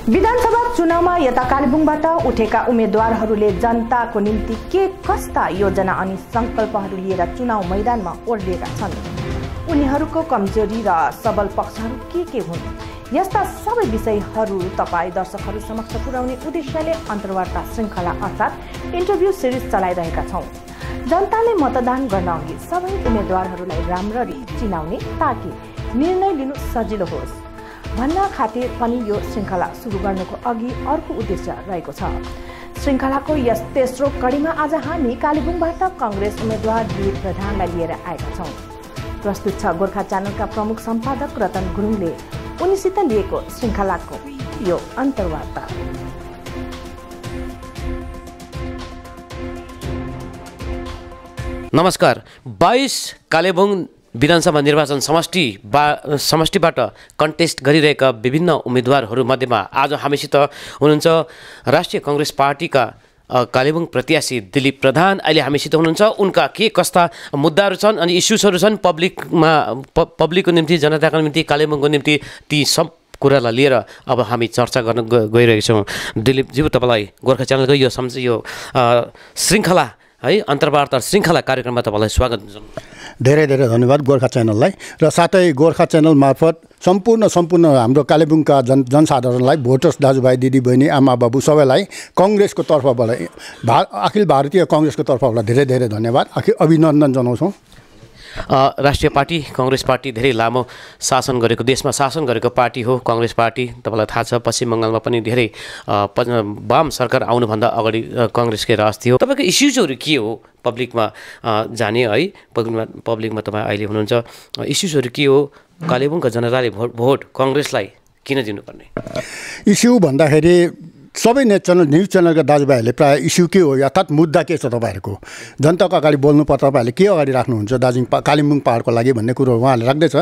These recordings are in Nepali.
विधानसभा चुनावमा यता कालेबुङबाट उठेका उम्मेदवारहरूले जनताको निम्ति के कस्ता योजना अनि संकल्पहरू लिएर चुनाव मैदानमा ओर्लिएका छन्, उनीहरूको कमजोरी र सबल पक्षहरू के हुन्, यस्ता सबै विषयहरू तपाईँ दर्शकहरू समक्ष पुर्याउने उद्देश्यले अन्तर्वार्ता श्रृङ्खला अर्थात् इन्टरभ्यू सिरिज चलाइरहेका छौँ। जनताले मतदान गर्न अघि सबै उम्मेदवारहरूलाई राम्ररी चिनाउने ताकि निर्णय लिनु सजिलो होस् भन्न खातिर पनि यो श्रृङ्खला सुरु गर्नुको अघि अर्को उद्देश्य रहेको छ। श्रृङ्खलाको यस तेस्रो कडीमा आज हामी कालेबुङबाट कांग्रेस उम्मेदवार वीर प्रधानलाई लिएर आएका छौँ। प्रस्तुत छ गोर्खा च्यानलका प्रमुख सम्पादक रतन गुरुङले उनीसित लिएको श्रृङ्खलाको यो अन्तर्वार्ता। नमस्कार। 22 कालेबुङ विधानसभा निर्वाचन समष्टिबाट कन्टेस्ट गरिरहेका विभिन्न उम्मेदवारहरू मध्येमा आज हामीसित हुनुहुन्छ राष्ट्रिय कांग्रेस पार्टीका कालेबुङ प्रत्याशी दिलीप प्रधान। अहिले हामीसित हुनुहुन्छ। उनका के कस्ता मुद्दाहरू छन् अनि इस्युजहरू छन् पब्लिकको निम्ति, जनताको निम्ति, कालेबुङको निम्ति, ती सब कुरालाई लिएर अब हामी चर्चा गर्न गइरहेका छौँ। दिलीपज्यू, तपाईँलाई गोर्खा च्यानलको यो श्रृङ्खला है अन्तर्वार्ता श्रृङ्खला कार्यक्रममा तपाईँलाई स्वागत छ। धेरै धेरै धन्यवाद गोर्खा च्यानललाई र साथै गोर्खा च्यानल मार्फत सम्पूर्ण हाम्रो कालेबुङका जनसाधारणलाई, भोटर्स दाजुभाइ दिदीबहिनी, आमा बाबु सबैलाई कांग्रेसको तर्फबाट, अखिल भारतीय कांग्रेसको तर्फबाट धेरै धेरै धन्यवाद, अभिनन्दन जनाउँछौँ। राष्ट्रिय पार्टी कांग्रेस पार्टी धेरै लामो शासन गरेको, देशमा शासन गरेको पार्टी हो कांग्रेस पार्टी। तपाईँलाई थाहा छ पश्चिम बङ्गालमा पनि धेरै वाम सरकार आउनुभन्दा अगाडि कांग्रेसकै राज थियो। तपाईँको इस्युजहरू के हो पब्लिकमा जाने है, पब्लिकमा तपाईँ अहिले हुनुहुन्छ, इस्युजहरू के हो? कालेबुङका जनताले भोट कांग्रेसलाई किन दिनुपर्ने? इस्यु भन्दाखेरि सबै न्युज च्यानलका दाजुभाइहरूले प्रायः इस्यु के हो अर्थात् मुद्दा के छ तपाईँहरूको, जनताको अगाडि बोल्नुपर्छ, तपाईँहरूले के अगाडि राख्नुहुन्छ कालिम्पोङ पहाडको लागि भन्ने कुरो उहाँहरूले राख्दैछ।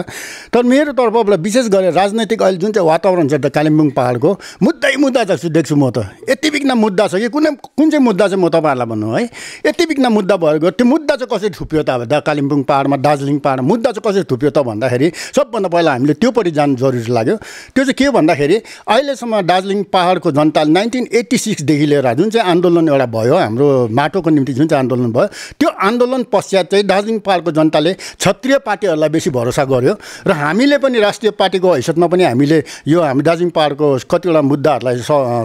तर मेरो तर्फबाट विशेष गरेर राजनैतिक अहिले जुन चाहिँ वातावरण छ कालिम्पोङ पहाडको मुद्दा देख्छु म त। यति बिघ्न मुद्दा छ कि कुन चाहिँ मुद्दा चाहिँ म तपाईँहरूलाई भन्नु है, यति बिघ्न मुद्दा भएको। त्यो मुद्दा चाहिँ कसरी थुप्यो त अब कालिम्पोङ पहाडमा, दार्जिलिङ पहाडमा मुद्दा चाहिँ कसरी थुप्यो त भन्दाखेरि सबभन्दा पहिला हामीले त्योपट्टि जानु जरुरी लाग्यो। त्यो चाहिँ के भन्दाखेरि अहिलेसम्म दार्जिलिङ पहाडको जनताले 1986 देखि लिएर जुन चाहिँ आन्दोलन एउटा भयो, हाम्रो माटोको निम्ति जुन चाहिँ आन्दोलन भयो, त्यो आन्दोलन पश्चात चाहिँ दार्जिलिङ पहाडको जनताले क्षत्रिय पार्टीहरूलाई बेसी भरोसा गर्यो र हामीले पनि राष्ट्रिय पार्टीको हैसियतमा पनि हामीले यो हामी दार्जिलिङ पहाडको कतिवटा मुद्दाहरूलाई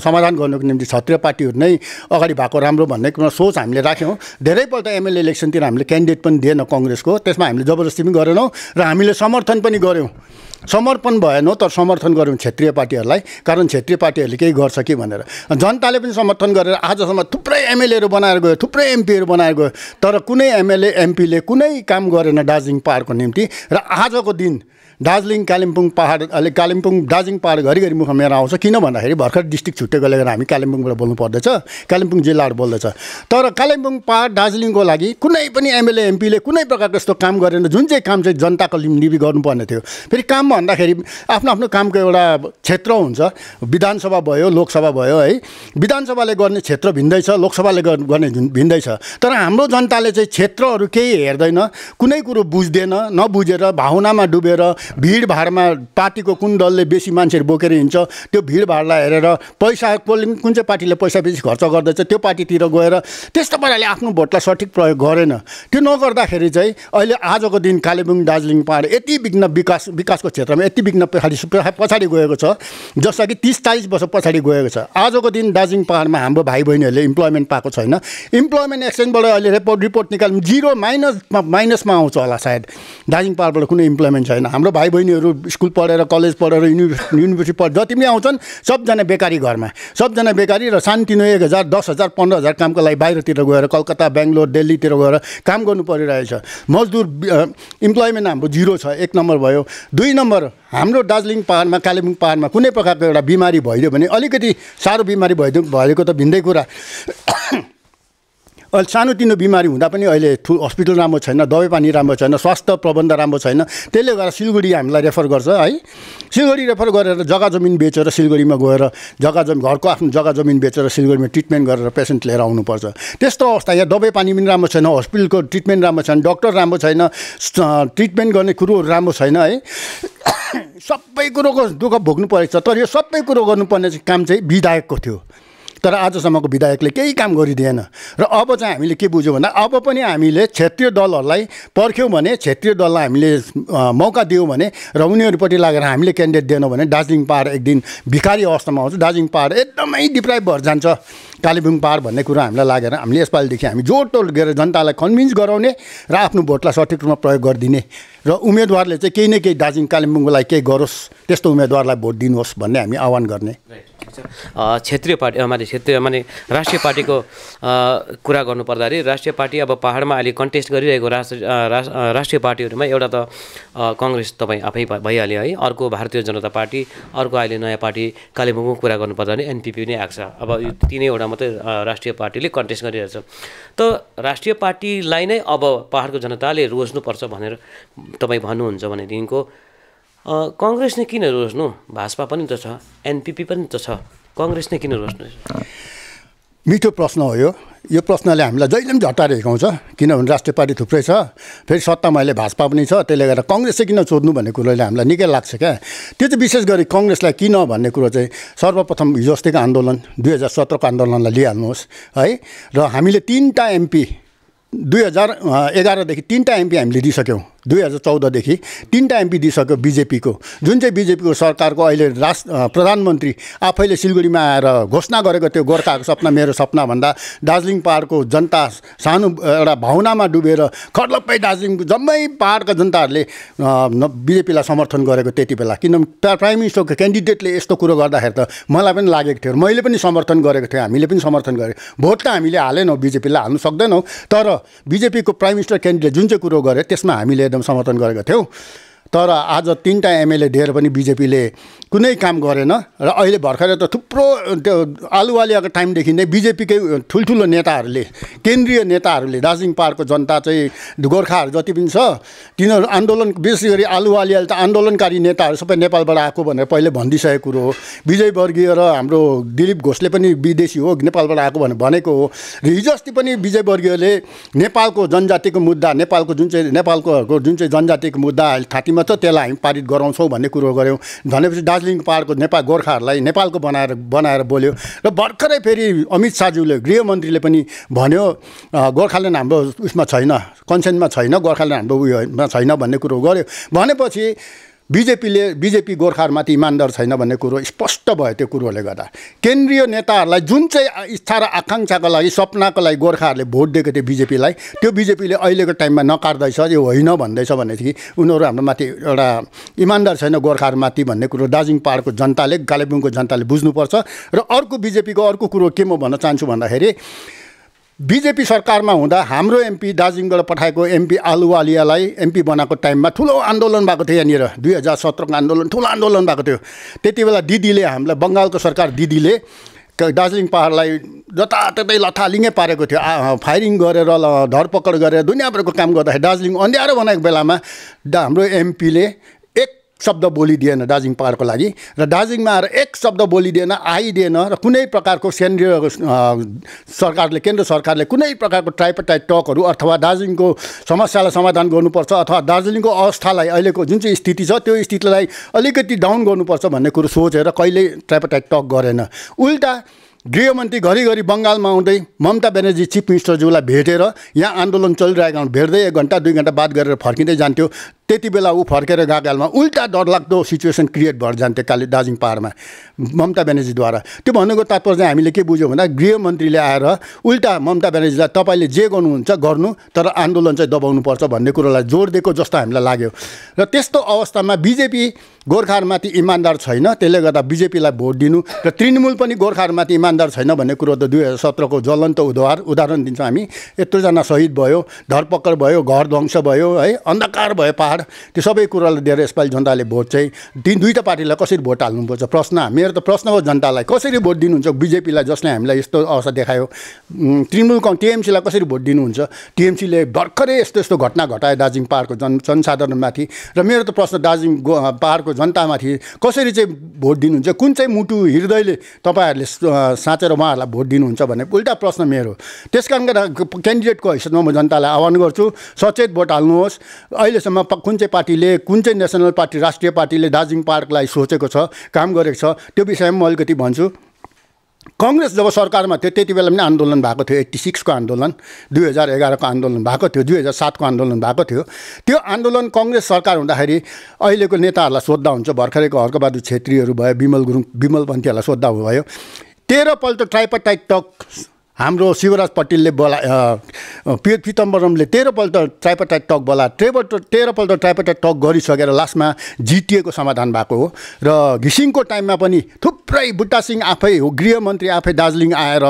समाधान गर्नुको निम्ति क्षत्रिय पार्टीहरू नै अगाडि भएको राम्रो भन्ने सोच हामीले राख्यौँ। धेरैपल्ट एमएलए इलेक्सनतिर हामीले क्यान्डिडेट पनि दिएन कांग्रेसको, त्यसमा हामीले जबरजस्ती पनि गरेनौँ र हामीले समर्थन पनि गऱ्यौँ। समर्पण भएन तर समर्थन गऱ्यौँ क्षेत्रीय पार्टीहरूलाई, कारण क्षेत्रीय पार्टीहरूले केही गर्छ कि भनेर। जनताले पनि समर्थन गरेर आजसम्म थुप्रै एमएलएहरू बनाएर गयो, थुप्रै एमपीहरू बनाएर गयो, तर कुनै एमएलए एमपीले कुनै काम गरेन दार्जिलिङ पहाडको निम्ति। र आजको दिन दार्जिलिङ कालिम्पोङ दार्जिलिङ पहाड घरिघरि मुखमा मेरो आउँछ। किन भन्दाखेरि भर्खर डिस्ट्रिक्ट छुट्टेकोले गर्दा हामी कालिम्पोङबाट बोल्नु पर्दैछ, कालिम्पोङ जिल्लाबाट बोल्दैछ। तर कालिम्पोङ पहाड दार्जिलिङको लागि कुनै पनि एमएलए एमपीले कुनै प्रकारको यस्तो काम गरेन जुन चाहिँ काम चाहिँ जनताको निम्ति गर्नुपर्ने थियो। फेरि काम भन्दाखेरि आफ्नो आफ्नो कामको एउटा क्षेत्र हुन्छ, विधानसभा भयो, लोकसभा भयो है। विधानसभाले गर्ने क्षेत्र भिन्दै छ, लोकसभाले गर्ने भिन्दै छ। तर हाम्रो जनताले चाहिँ क्षेत्रहरू केही हेर्दैन, कुनै कुरो बुझ्दैन, नबुझेर भावनामा डुबेर भिडभाडमा पार्टीको कुन दलले बेसी मान्छेहरू बोकेर हिँड्छ त्यो भिडभाडलाई हेरेर पैसा कुन चाहिँ पार्टीले पैसा बेसी खर्च गर्दैछ त्यो पार्टीतिर गएर त्यस्तो पाराले आफ्नो भोटलाई सठिक प्रयोग गरेन। त्यो नगर्दाखेरि चाहिँ अहिले आजको दिन कालेबुङ दार्जिलिङ पहाड यति बिघ्न विकासको क्षेत्रमा यति बिघ्न पछाडि गएको छ, जस्ता कि 30-40 वर्ष पछाडि गएको छ। आजको दिन दार्जिलिङ पहाडमा हाम्रो भाइ बहिनीहरूले इम्प्लोइमेन्ट पाएको छैन। इम्प्लोइमेन्ट एक्सचेन्जबाट अहिले रिपोर्ट निकाल्नु 0 माइनसमा आउँछ होला सायद। दार्जिलिङ पहाडबाट कुनै इम्प्लोइमेन्ट छैन। हाम्रो भाइ बहिनीहरू स्कुल पढेर, कलेज पढेर, युनिभर्सिटी पढेर जति पनि आउँछन् सबजना बेकारी घरमा, सबजना बेकारी र सानोतिनो 1000, 10,000, 15,000 कामको लागि बाहिरतिर गएर कलकत्ता, बेङ्गलोर, दिल्लीतिर गएर काम गर्नु परिरहेछ। मजदुर इम्प्लोइमेन्ट हाम्रो 0 छ, 1 नम्बर भयो। 2 नम्बर हाम्रो दार्जिलिङ पहाडमा, कालेबुङ पहाडमा कुनै प्रकारको एउटा बिमारी भइदियो भने अलिकति साह्रो बिमारी भएको त भिन्दै कुरा। अहिले सानोतिनो बिमारी हुँदा पनि अहिले हस्पिटल राम्रो छैन, दबाई पानी राम्रो छैन, स्वास्थ्य प्रबन्ध राम्रो छैन। त्यसले गर्दा सिलगढी हामीलाई रेफर गर्छ है। सिलगढी रेफर गरेर जग्गा जमिन बेचेर सिलगढीमा गएर घरको आफ्नो जग्गा जमिन बेचेर सिलगढीमा ट्रिटमेन्ट गरेर पेसेन्ट लिएर आउनुपर्छ। त्यस्तो अवस्था, यहाँ दबाई पानी पनि राम्रो छैन, हस्पिटलको ट्रिटमेन्ट राम्रो छैन, डक्टर राम्रो छैन, ट्रिटमेन्ट गर्ने कुरोहरू राम्रो छैन है। सबै कुरोको दुःख भोग्नु परेको छ। तर यो सबै कुरो गर्नुपर्ने काम चाहिँ विधायकको थियो, तर आजसम्मको विधायकले केही काम गरिदिएन। र अब चाहिँ हामीले के बुझ्यौँ भन्दा अब पनि हामीले क्षेत्रीय दलहरूलाई पर्ख्यौँ भने, क्षेत्रीय दललाई हामीले मौका दियौँ भने र उनीहरूपट्टि लागेर हामीले क्यान्डिडेट दिएनौँ भने दार्जिलिङ पहाड एक दिन भिखारी अवस्थामा आउँछ। दार्जिलिङ पहाड एकदमै डिप्राइभ भएर जान्छ। कालेबुङ पहाड भन्ने कुरा हामीलाई लागेर हामीले यसपालिदेखि हामी जोडतोड गरेर जनतालाई कन्भिन्स गराउने र आफ्नो भोटलाई सठिक रूपमा प्रयोग गरिदिने र उम्मेदवारले चाहिँ केही न केही दार्जिलिङ कालिम्पोङको लागि केही गरोस्, त्यस्तो उम्मेदवारलाई भोट दिनुहोस् भन्ने हामी आह्वान गर्ने। क्षेत्रीय पार्टी माने राष्ट्रिय पार्टीको कुरा गर्नुपर्दाखेरि राष्ट्रिय पार्टी अब पहाडमा अहिले कन्टेस्ट गरिरहेको राष्ट्रिय पार्टीहरूमा एउटा त कङ्ग्रेस तपाईँ आफै भइहाल्यो है, अर्को भारतीय जनता पार्टी, अर्को अहिले नयाँ पार्टी कालेबुङको कुरा गर्नुपर्दाखेरि एनपीपी नै आएको छ। अब यो तिनैवटा मात्रै राष्ट्रिय पार्टीले कन्टेस्ट गरिरहेछ। त राष्ट्रिय पार्टीलाई नै अब पहाडको जनताले रोज्नुपर्छ भनेर तपाईँ भन्नुहुन्छ भनेदेखिको कङ्ग्रेस नै किन रोज्नु? भाजपा पनि त छ, एनपीपी पनि त छ, कङ्ग्रेस नै किन रोज्नु? मिठो प्रश्न हो यो। यो प्रश्नले हामीलाई जहिले पनि झट्टाएर हिर्काउँछ, किनभने राष्ट्रिय पार्टी थुप्रै छ, फेरि सत्तामा अहिले भाजपा पनि छ, त्यसले गर्दा कङ्ग्रेस चाहिँ किन सोध्नु भन्ने कुरोले हामीलाई निकै लाग्छ क्या। त्यो चाहिँ विशेष गरी कङ्ग्रेसलाई किन भन्ने कुरो चाहिँ सर्वप्रथम हिजो अस्तिको आन्दोलन 2017को आन्दोलनलाई लिइहाल्नुहोस् है। र हामीले 3टा MP 2011देखि 3टा MP हामीले दिइसक्यौँ, 2014देखि 3टा MP दिइसक्यो बिजेपीको, जुन चाहिँ बिजेपीको सरकारको अहिले प्रधानमन्त्री आफैले सिलगढीमा आएर घोषणा गरेको त्यो गोर्खाको सपना मेरो सपना भन्दा दार्जिलिङ पहाडको जनता सानो एउटा भावनामा डुबेर खर्लप्पै दार्जिलिङ जम्मै पहाडका जनताहरूले बिजेपीलाई समर्थन गरेको त्यति बेला। किनभने प्राइम मिनिस्टरको क्यान्डिडेटले यस्तो कुरो गर्दाखेरि त मलाई पनि लागेको थियो, मैले पनि समर्थन गरेको थिएँ, हामीले पनि समर्थन गरेँ। भोट त हामीले हालेनौँ, बिजेपीलाई हाल्नु सक्दैनौँ, तर बिजेपीको प्राइम मिनिस्टर क्यान्डिडेट जुन चाहिँ कुरो गरे त्यसमा हामीले एकदम समर्थन गरेका थियौँ। तर आज 3टा MLA दिएर पनि बिजेपीले कुनै काम गरेन। र अहिले भर्खरै त थुप्रो त्यो आलुवालियाको टाइमदेखि नै बिजेपीकै ठुल्ठुलो नेताहरूले, केन्द्रीय नेताहरूले दार्जिलिङ पहाडको जनता चाहिँ गोर्खाहरू जति पनि छ तिनीहरू आन्दोलन, विशेष गरी आलुवालियाले त आन्दोलनकारी नेताहरू सबै नेपालबाट आएको भनेर पहिले भनिदिइसकेको कुरो हो। विजय वर्गीय र हाम्रो दिलीप घोषले पनि विदेशी हो, नेपालबाट आएको भनेर भनेको हो। र हिजो अस्ति पनि विजय वर्गीयले नेपालको जनजातिको मुद्दा, नेपालको जुन चाहिँ जनजातिको मुद्दा थाँतीमा छ त्यसलाई हामी पारित गराउँछौँ भन्ने कुरो गऱ्यौँ। भनेपछि दार्जिलिङ पहाडको गोर्खाहरूलाई नेपालको बनाएर बोल्यो। र भर्खरै फेरि अमित शाहज्यूले, गृहमन्त्रीले पनि भन्यो गोर्खाल्यान्ड हाम्रो उसमा छैन, कन्सेन्टमा छैन, गोर्खाल्यान्ड हाम्रो उयोमा छैन भन्ने कुरो गर्यो। भनेपछि बिजेपी गोर्खाहरूमाथि इमान्दार छैन भन्ने कुरो स्पष्ट भयो। त्यो कुरोले गर्दा केन्द्रीय नेताहरूलाई जुन चाहिँ इच्छा र आकाङ्क्षाको लागि, सपनाको लागि गोर्खाहरूले भोट दिएको थियो बिजेपीलाई, त्यो बिजेपीले अहिलेको टाइममा नकार्दैछ, यो होइन भन्दैछ भनेदेखि उनीहरू हाम्रो माथि एउटा इमान्दार छैन गोर्खाहरूमाथि भन्ने कुरो दार्जिलिङ पहाडको जनताले, कालेबुङको जनताले बुझ्नुपर्छ। र अर्को बिजेपीको अर्को कुरो के म भन्न चाहन्छु भन्दाखेरि बिजेपी सरकारमा हुँदा हाम्रो MP दार्जिलिङबाट पठाएको MP आलुवालियालाई MP बनाएको टाइममा ठुलो आन्दोलन भएको थियो। यहाँनिर 2017को आन्दोलन, ठुलो आन्दोलन भएको थियो। त्यति बेला दिदीले, हामीलाई बङ्गालको सरकार दिदीले दार्जिलिङ पहाडलाई जताततै लथालिङ्गै पारेको थियो। फायरिङ गरेर धरपकड गरेर दुनियाँभरको काम गर्दाखेरि दार्जिलिङ अँध्यारो बनाएको बेलामा हाम्रो MPले एक शब्द बोलिदिएन दार्जिलिङ पहाडको लागि, र दार्जिलिङमा आएर एक शब्द बोलिदिएन, आइदिएन। र कुनै प्रकारको केन्द्र सरकारले कुनै प्रकारको ट्राइपार्टाइट टकहरू अथवा दार्जिलिङको समस्यालाई समाधान गर्नुपर्छ अथवा दार्जिलिङको अवस्थालाई, अहिलेको जुन चाहिँ स्थिति छ त्यो स्थितिलाई अलिकति डाउन गर्नुपर्छ भन्ने कुरो सोचेर कहिल्यै ट्राइपार्टाइट टक गरेन। उल्टा गृहमन्त्री घरिघरि बङ्गालमा आउँदै ममता ब्यानर्जी चिफ मिनिस्टरज्यूलाई भेटेर यहाँ आन्दोलन चलिरहेको भेट्दै 1 घन्टा 2 घन्टा बात गरेर फर्किँदै जान्थ्यो। त्यति बेला ऊ फर्केर गएको बेलामा उल्टा डरलाग्दो सिचुएसन क्रिएट भएर जान्थ्यो दार्जिलिङ पहाडमा ममता ब्यानर्जीद्वारा। त्यो भन्नुको तात्पर्य चाहिँ हामीले के बुझ्यौँ भन्दा गृहमन्त्रीले आएर उल्टा ममता ब्यानर्जीलाई तपाईँले जे गर्नुहुन्छ गर्नु, तर आन्दोलन चाहिँ दबाउनुपर्छ भन्ने कुरोलाई जोड दिएको जस्तो हामीलाई लाग्यो। र त्यस्तो अवस्थामा बिजेपी गोर्खाहरूमाथि इमान्दार छैन, त्यसले गर्दा बिजेपीलाई भोट दिनु, र तृणमूल पनि गोर्खाहरूमाथि इमान्दार छैन भन्ने कुरो त 2017को ज्वलन्त उदाहरण दिन्छौँ हामी। यत्रोजना शहीद भयो, धरपकड भयो, घर ध्वंस भयो है, अन्धकार भयो पहाड। त्यो सबै कुरालाई दिएर यसपालि जनताले भोट चाहिँ दुईटा पार्टीलाई कसरी भोट हाल्नुपर्छ मेरो त प्रश्न हो। जनतालाई कसरी भोट दिनुहुन्छ? बिजेपीलाई जसले हामीलाई यस्तो अवस्था देखायो, तृणमूल TMCलाई कसरी भोट दिनुहुन्छ? TMCले भर्खरै यस्तो घटना घटायो दार्जिलिङ पहाडको जनसाधारणमाथि। र मेरो त प्रश्न दार्जिलिङ पहाडको जनतामाथि कसरी चाहिँ भोट दिनुहुन्छ? कुन चाहिँ मुटु हृदयले तपाईँहरूले साँचेर उहाँहरूलाई भोट दिनुहुन्छ भन्ने उल्टा प्रश्न मेरो। त्यस कारण क्यान्डिडेटको हैसियतमा म जनतालाई आह्वान गर्छु, सचेत भोट हाल्नुहोस्। अहिलेसम्म कुन चाहिँ पार्टीले, कुन चाहिँ नेसनल पार्टी, राष्ट्रिय पार्टीले दार्जिलिङ पार्कलाई सोचेको छ, काम गरेको छ, त्यो विषयमा म अलिकति भन्छु। कांग्रेस जब सरकारमा थियो त्यति बेला पनि आन्दोलन भएको थियो। 86 को आन्दोलन, 2011 को आन्दोलन भएको थियो, 2007 को आन्दोलन भएको थियो। त्यो आन्दोलन कांग्रेस सरकार हुँदाखेरि अहिलेको नेताहरूलाई सोद्धा हुन्छ, भर्खरैको हर्कबहादुर छेत्रीहरू भयो, विमल गुरुङ, विमल पन्थीहरूलाई सोद्धा भयो। 13 पल्ट ट्राइपार्टाइट टक हाम्रो शिवराज पटेलले पीताम्बरमले 13 पल्ट ट्राइपार्टाइट टक बोला, 13 पल्ट ट्राइपार्टाइट टक गरिसकेर लास्टमा जिटिएको समाधान भएको हो। र घिसिङको टाइममा पनि थुप्रै बुट्टा सिंह आफै हो, गृहमन्त्री आफै दार्जिलिङ आएर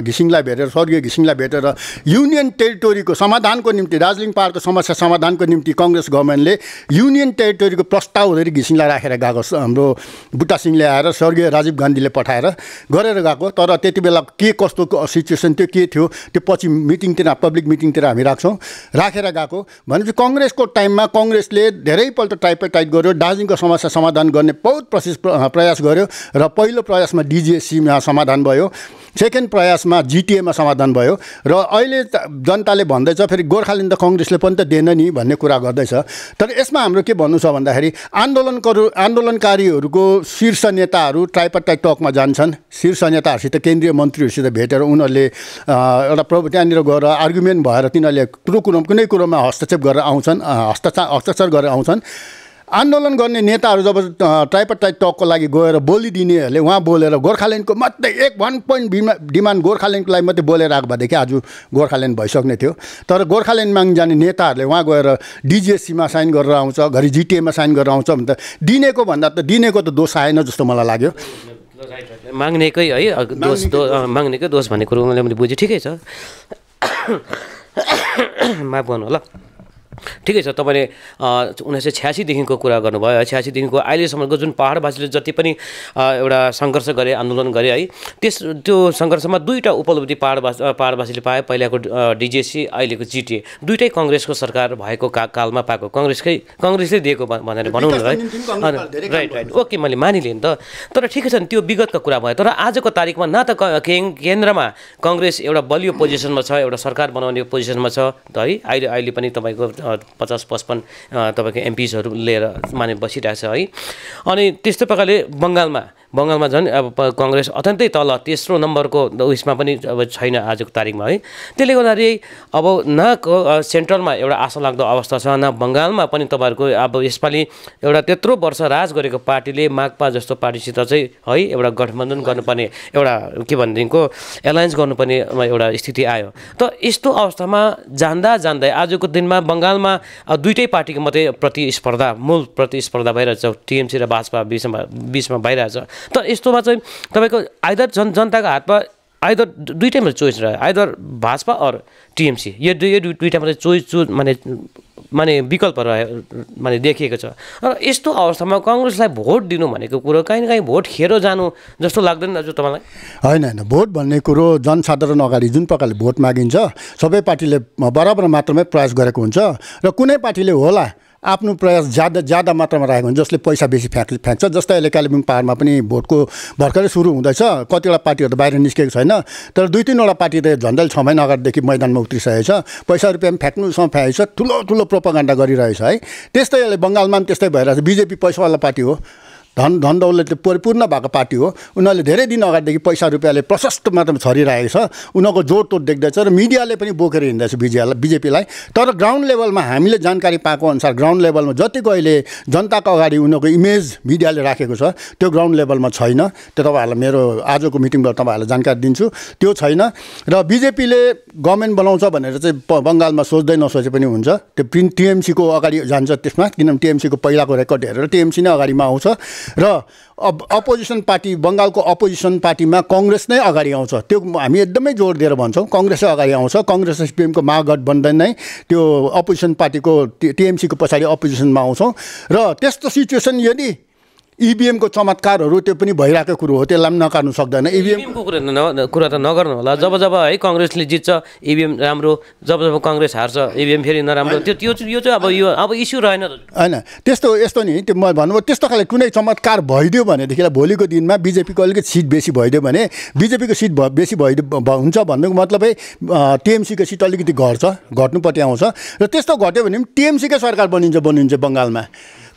घिसिङलाई भेटेर, स्वर्गीय घिसिङलाई भेटेर युनियन टेरिटोरीको समाधानको निम्ति, दार्जिलिङ पहाडको समस्या समाधानको निम्ति कांग्रेस गभर्मेन्टले युनियन टेरिटोरीको प्रस्तावहरू घिसिङलाई राखेर गएको। हाम्रो बुट्टा सिंहले आएर, स्वर्गीय राजीव गान्धीले पठाएर गरेर गएको। तर त्यति बेला के कस्तो सिचुएसन त्यो के थियो त्यो पछि मिटिङतिर, पब्लिक मिटिङतिर हामी राखेर गएको। भनेपछि कांग्रेसको टाइममा कांग्रेसले धेरैपल्ट ट्राइपार्टाइट गर्यो, दार्जिलिङको समस्या समाधान गर्ने बहुत प्रयास गर्यो। र पहिलो प्रयासमा डिजिएससीमा समाधान भयो, सेकेन्ड प्रयासमा जिटिएमा समाधान भयो। र अहिले जनताले भन्दैछ फेरि गोर्खाल्यान्ड त कांग्रेसले पनि त दिएन नि भन्ने कुरा गर्दैछ। तर यसमा हाम्रो के भन्नु छ भन्दाखेरि आन्दोलनकारीहरूको शीर्ष नेताहरू ट्राइपार्टाइट टकमा जान्छन्, शीर्ष नेताहरूसित, केन्द्रीय मन्त्रीहरूसित भेटेर उनीहरूले एउटा त्यहाँनिर गएर आर्गुमेन्ट भएर तिनीहरूले कुनै कुरोमा हस्तक्षेप गरेर आउँछन्, हस्ताक्षर गरेर आउँछन्। आन्दोलन गर्ने नेताहरू जब ट्राइपार्टाइट टकको लागि गएर बोलिदिनेहरूले उहाँ बोलेर गोर्खाल्यान्डको मात्रै 1 पोइन्ट डिमान्ड गोर्खाल्यान्डको लागि मात्रै बोलेर आएको भएदेखि आज गोर्खाल्यान्ड भइसक्ने थियो। तर गोर्खाल्यान्ड माग जाने नेताहरूले उहाँ गएर डिजिएससीमा साइन गरेर आउँछ, घरि जिटिएमा साइन गरेर आउँछ भने त दिनेको भन्दा त दिनेको त दोष आएन जस्तो मलाई लाग्यो। माग्नेकै है माग्नेकै दोष भन्ने कुरो मैले बुझेँ। ठिकै छ, माफ गर्नु होला। ठिकै छ, तपाईँले 1986 देखिको कुरा गर्नुभयो। 86 देखिको अहिलेसम्मको जुन पहाडवासीले जति पनि एउटा सङ्घर्ष गरे, आन्दोलन गरे है, त्यो सङ्घर्षमा दुईवटा उपलब्धि पहाडवासीले पाए। पहिलाको डिजिएससी, अहिलेको जिटिए, दुइटै कांग्रेसको सरकार भएको कालमा पाएको, कांग्रेसले दिएको भनेर भनौँ न है। राइट, ओके, मैले मानिलिएँ नि त। तर ठिकै छ नि, त्यो विगतको कुरा भयो। तर आजको तारिकमा न त केन्द्रमा कांग्रेस एउटा बलियो पोजिसनमा छ, एउटा सरकार बनाउने पोजिसनमा छ है। अहिले पनि तपाईँको 50-55 तपाईँको एमपिजहरू लिएर बसिरहेको छ है। अनि त्यस्तै प्रकारले बङ्गालमा झन् अब कांग्रेस अत्यन्तै तल, तेस्रो नम्बरको उयसमा पनि अब छैन आजको तारिकमा है। त्यसले गर्दाखेरि अब न सेन्ट्रलमा एउटा आशा लाग्दो अवस्था छ, न बङ्गालमा पनि तपाईँहरूको अब यसपालि एउटा त्यत्रो वर्ष राज गरेको पार्टीले माकपा जस्तो पार्टीसित चाहिँ है एउटा गठबन्धन गर्नुपर्ने, एउटा के भनेदेखिको एलायन्स गर्नुपर्ने एउटा स्थिति आयो। त यस्तो अवस्थामा जाँदै आजको दिनमा बङ्गालमा दुईटै पार्टीको मात्रै मूल प्रतिस्पर्धा भइरहेछ, टिएमसी र भाजपा बिचमा भइरहेछ। त यस्तोमा चाहिँ तपाईँको आइदर जनताको हातमा आइदर दुईटैमा चोइस रह्यो, आइदर भाजपा और टिएमसी, यो दुईटा मात्रै चोइस माने विकल्प रह्यो देखिएको छ। र यस्तो अवस्थामा कांग्रेसलाई भोट दिनु भनेको कुरो कहीँ न कहीँ भोट खेरो जानु जस्तो लाग्दैन दाजु तपाईँलाई? होइन, भोट भन्ने कुरो जनसाधारण अगाडि जुन प्रकारले भोट मागिन्छ सबै पार्टीले बराबर मात्रामै प्रयास गरेको हुन्छ। र कुनै पार्टीले होला आफ्नो प्रयास ज्यादा मात्रामा राखेको हुन्छ, जसले पैसा बेसी फ्याँक्छ। जस्तै अहिले कालेबुङ पहाडमा पनि भोटको भर्खरै सुरु हुँदैछ, कतिवटा पार्टीहरू त बाहिर निस्केको छैन, तर 2-3वटा पार्टी त झन्डै 6 महिना अगाडिदेखि मैदानमा उत्रिसकेको छ, पैसा रुपियाँ फ्याँक्नुसँग फ्याँकेको छ, ठुलो प्रोपागान्डा गरिरहेछ है। त्यस्तै अहिले बङ्गालमा पनि त्यस्तै भइरहेछ। बिजेपी पैसावाला पार्टी हो, धन दौलतले परिपूर्ण भएको पार्टी हो। उनीहरूले धेरै दिन अगाडिदेखि पैसा रुपियाँले प्रशस्त मात्रामा छरिरहेको छ, उनीहरूको जोडतोड देख्दैछ र मिडियाले पनि बोकेर हिँड्दैछ बिजेपीलाई। तर ग्राउन्ड लेभलमा हामीले जानकारी पाएको अनुसार ग्राउन्ड लेभलमा जतिको अहिले जनताको अगाडि उनीहरूको इमेज मिडियाले राखेको छ त्यो ग्राउन्ड लेभलमा छैन। त्यो तपाईँहरूलाई मेरो आजको मिटिङबाट तपाईँहरूलाई जानकारी दिन्छु, त्यो छैन। र बिजेपीले गभर्मेन्ट बनाउँछ भनेर चाहिँ बङ्गालमा सोच्दै नसोचे पनि हुन्छ। त्यो टिएमसीको अगाडि जान्छ त्यसमा, किनभने टिएमसीको पहिलाको रेकर्ड हेरेर टिएमसी नै अगाडिमा आउँछ। र अपोजिसन पार्टी, बङ्गालको अपोजिसन पार्टीमा कांग्रेस नै अगाडि आउँछ। त्यो हामी एकदमै जोड दिएर भन्छौँ, कांग्रेसै अगाडि आउँछ। कांग्रेस र सिपिएमको महागठबन्धन नै त्यो अपोजिसन पार्टीको टिएमसीको पछाडि अपोजिसनमा आउँछौँ। र त्यस्तो सिचुएसन यदि इभिएमको चमत्कारहरू त्यो पनि भइरहेको कुरो हो, त्यसलाई पनि नकार्नु सक्दैन। इभिएमको कुरा त नगर्नु होला। जब है काङ्ग्रेसले जित्छ इभिएम राम्रो, जब काङ्ग्रेस हार्छ इभिएम फेरि नराम्रो, त्यो चाहिँ अब इस्यु रहेन होइन। यस्तो नि त्यो म भन्नुभयो त्यस्तो खाले कुनै चमत्कार भइदियो भनेदेखिलाई भोलिको दिनमा बिजेपीको अलिकति सिट बेसी भइदियो भने बिजेपीको सिट बेसी हुन्छ भन्नुको मतलब टिएमसीको सिट अलिकति घट्नुपट्टि आउँछ र त्यस्तो घट्यो भने पनि टिएमसीकै सरकार बनिन्छ बङ्गालमा।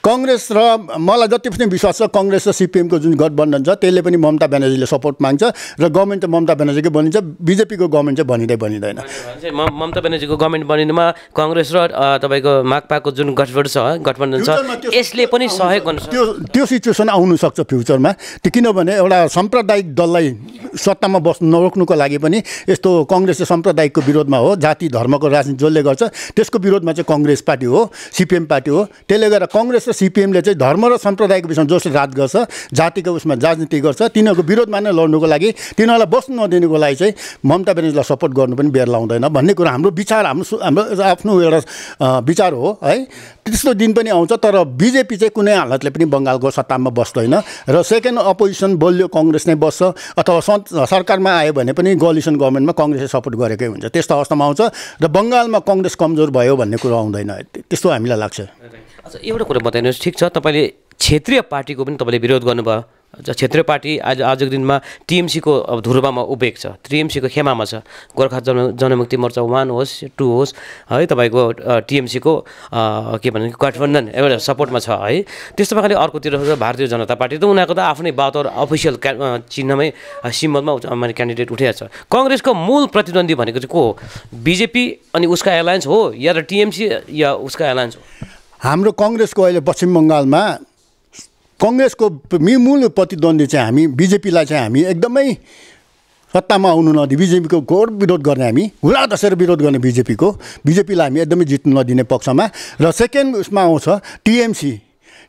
काङ्ग्रेस र मलाई जति पनि विश्वास छ काङ्ग्रेस र सिपिएमको जुन गठबन्धन छ त्यसले पनि ममता ब्यानर्जीले सपोर्ट माग्छ र गभर्मेन्ट चाहिँ ममता ब्यानर्जीकै बनिन्छ, बिजेपीको गभर्मेन्ट चाहिँ बनिँदैन। ममता ब्यानर्जीको गभर्मेन्ट बनिनुमा काङ्ग्रेस र तपाईँको माकपाको जुन गठबन्धन छ यसले पनि सहयोग गर्न सक्छ। त्यो सिचुएसन आउनु सक्छ फ्युचरमा। त्यो किनभने एउटा साम्प्रदायिक दललाई सत्तामा बस्नु नरोक्नुको लागि पनि यस्तो काङ्ग्रेस चाहिँ साम्प्रदायिकको विरोधमा हो, जाति धर्मको राजनीति जसले गर्छ त्यसको विरोधमा चाहिँ काङ्ग्रेस पार्टी हो, सिपिएम पार्टी हो। त्यसले गर्दा काङ्ग्रेस र सिपिएमले चाहिँ धर्म र साम्प्रदायिक विषयमा जसले राज गर्छ, जातिको उसमा राजनीति गर्छ, तिनीहरूको विरोधमा नै लड्नुको लागि, तिनीहरूलाई बस्नु नदिनुको लागि चाहिँ ममता ब्यानर्जीलाई सपोर्ट गर्नु पनि बेर लाउँदैन भन्ने कुरा हाम्रो विचार, हाम्रो आफ्नो एउटा विचार हो है। त्यस्तो दिन पनि आउँछ तर बिजेपी चाहिँ कुनै हालतले पनि बङ्गालको सत्तामा बस्दैन र सेकेन्ड अपोजिसन बलियो काङ्ग्रेस नै बस्छ अथवा सरकारमा आयो भने पनि कोअलिसन गभर्मेन्टमा काङ्ग्रेसले सपोर्ट गरेकै हुन्छ। त्यस्तो अवस्थामा आउँछ र बङ्गालमा काङ्ग्रेस कमजोर भयो भन्ने कुरो आउँदैन, त्यस्तो हामीलाई लाग्छ। अच्छा एउटा कुरा बताइनुहोस्, ठिक छ तपाईँले क्षेत्रीय पार्टीको पनि तपाईँले विरोध गर्नुभयो, क्षेत्रीय पार्टी आजको दिनमा टिएमसीको अब धुर्वामा उभिएको छ, टिएमसीको खेमामा छ। गोर्खा जनमुक्ति मोर्चा 1 होस् 2 होस् है, तपाईँको टिएमसीको के भन्छ गठबन्धन एउटा सपोर्टमा छ है। त्यस्तो प्रकारले अर्कोतिर भारतीय जनता पार्टी त उनीहरूको त आफ्नै बातौर अफिसियल चिन्हमै सिम्बलमा मैले क्यान्डिडेट उठेको छ। काङ्ग्रेसको मूल प्रतिद्वन्दी भनेको चाहिँ को हो? बिजेपी अनि उसका एलायन्स हो या त टिएमसी या उसका एलायन्स हो? हाम्रो काङ्ग्रेसको अहिले पश्चिम बङ्गालमा काङ्ग्रेसको मूल प्रतिद्वन्दी चाहिँ हामी बिजेपीलाई चाहिँ हामी एकदमै सत्तामा आउनु नदिने, बिजेपीको घोर विरोध गर्ने, हामी हुला दसेर विरोध गर्ने बिजेपीलाई हामी एकदमै जित्नु नदिने पक्षमा। र सेकेन्ड उसमा आउँछ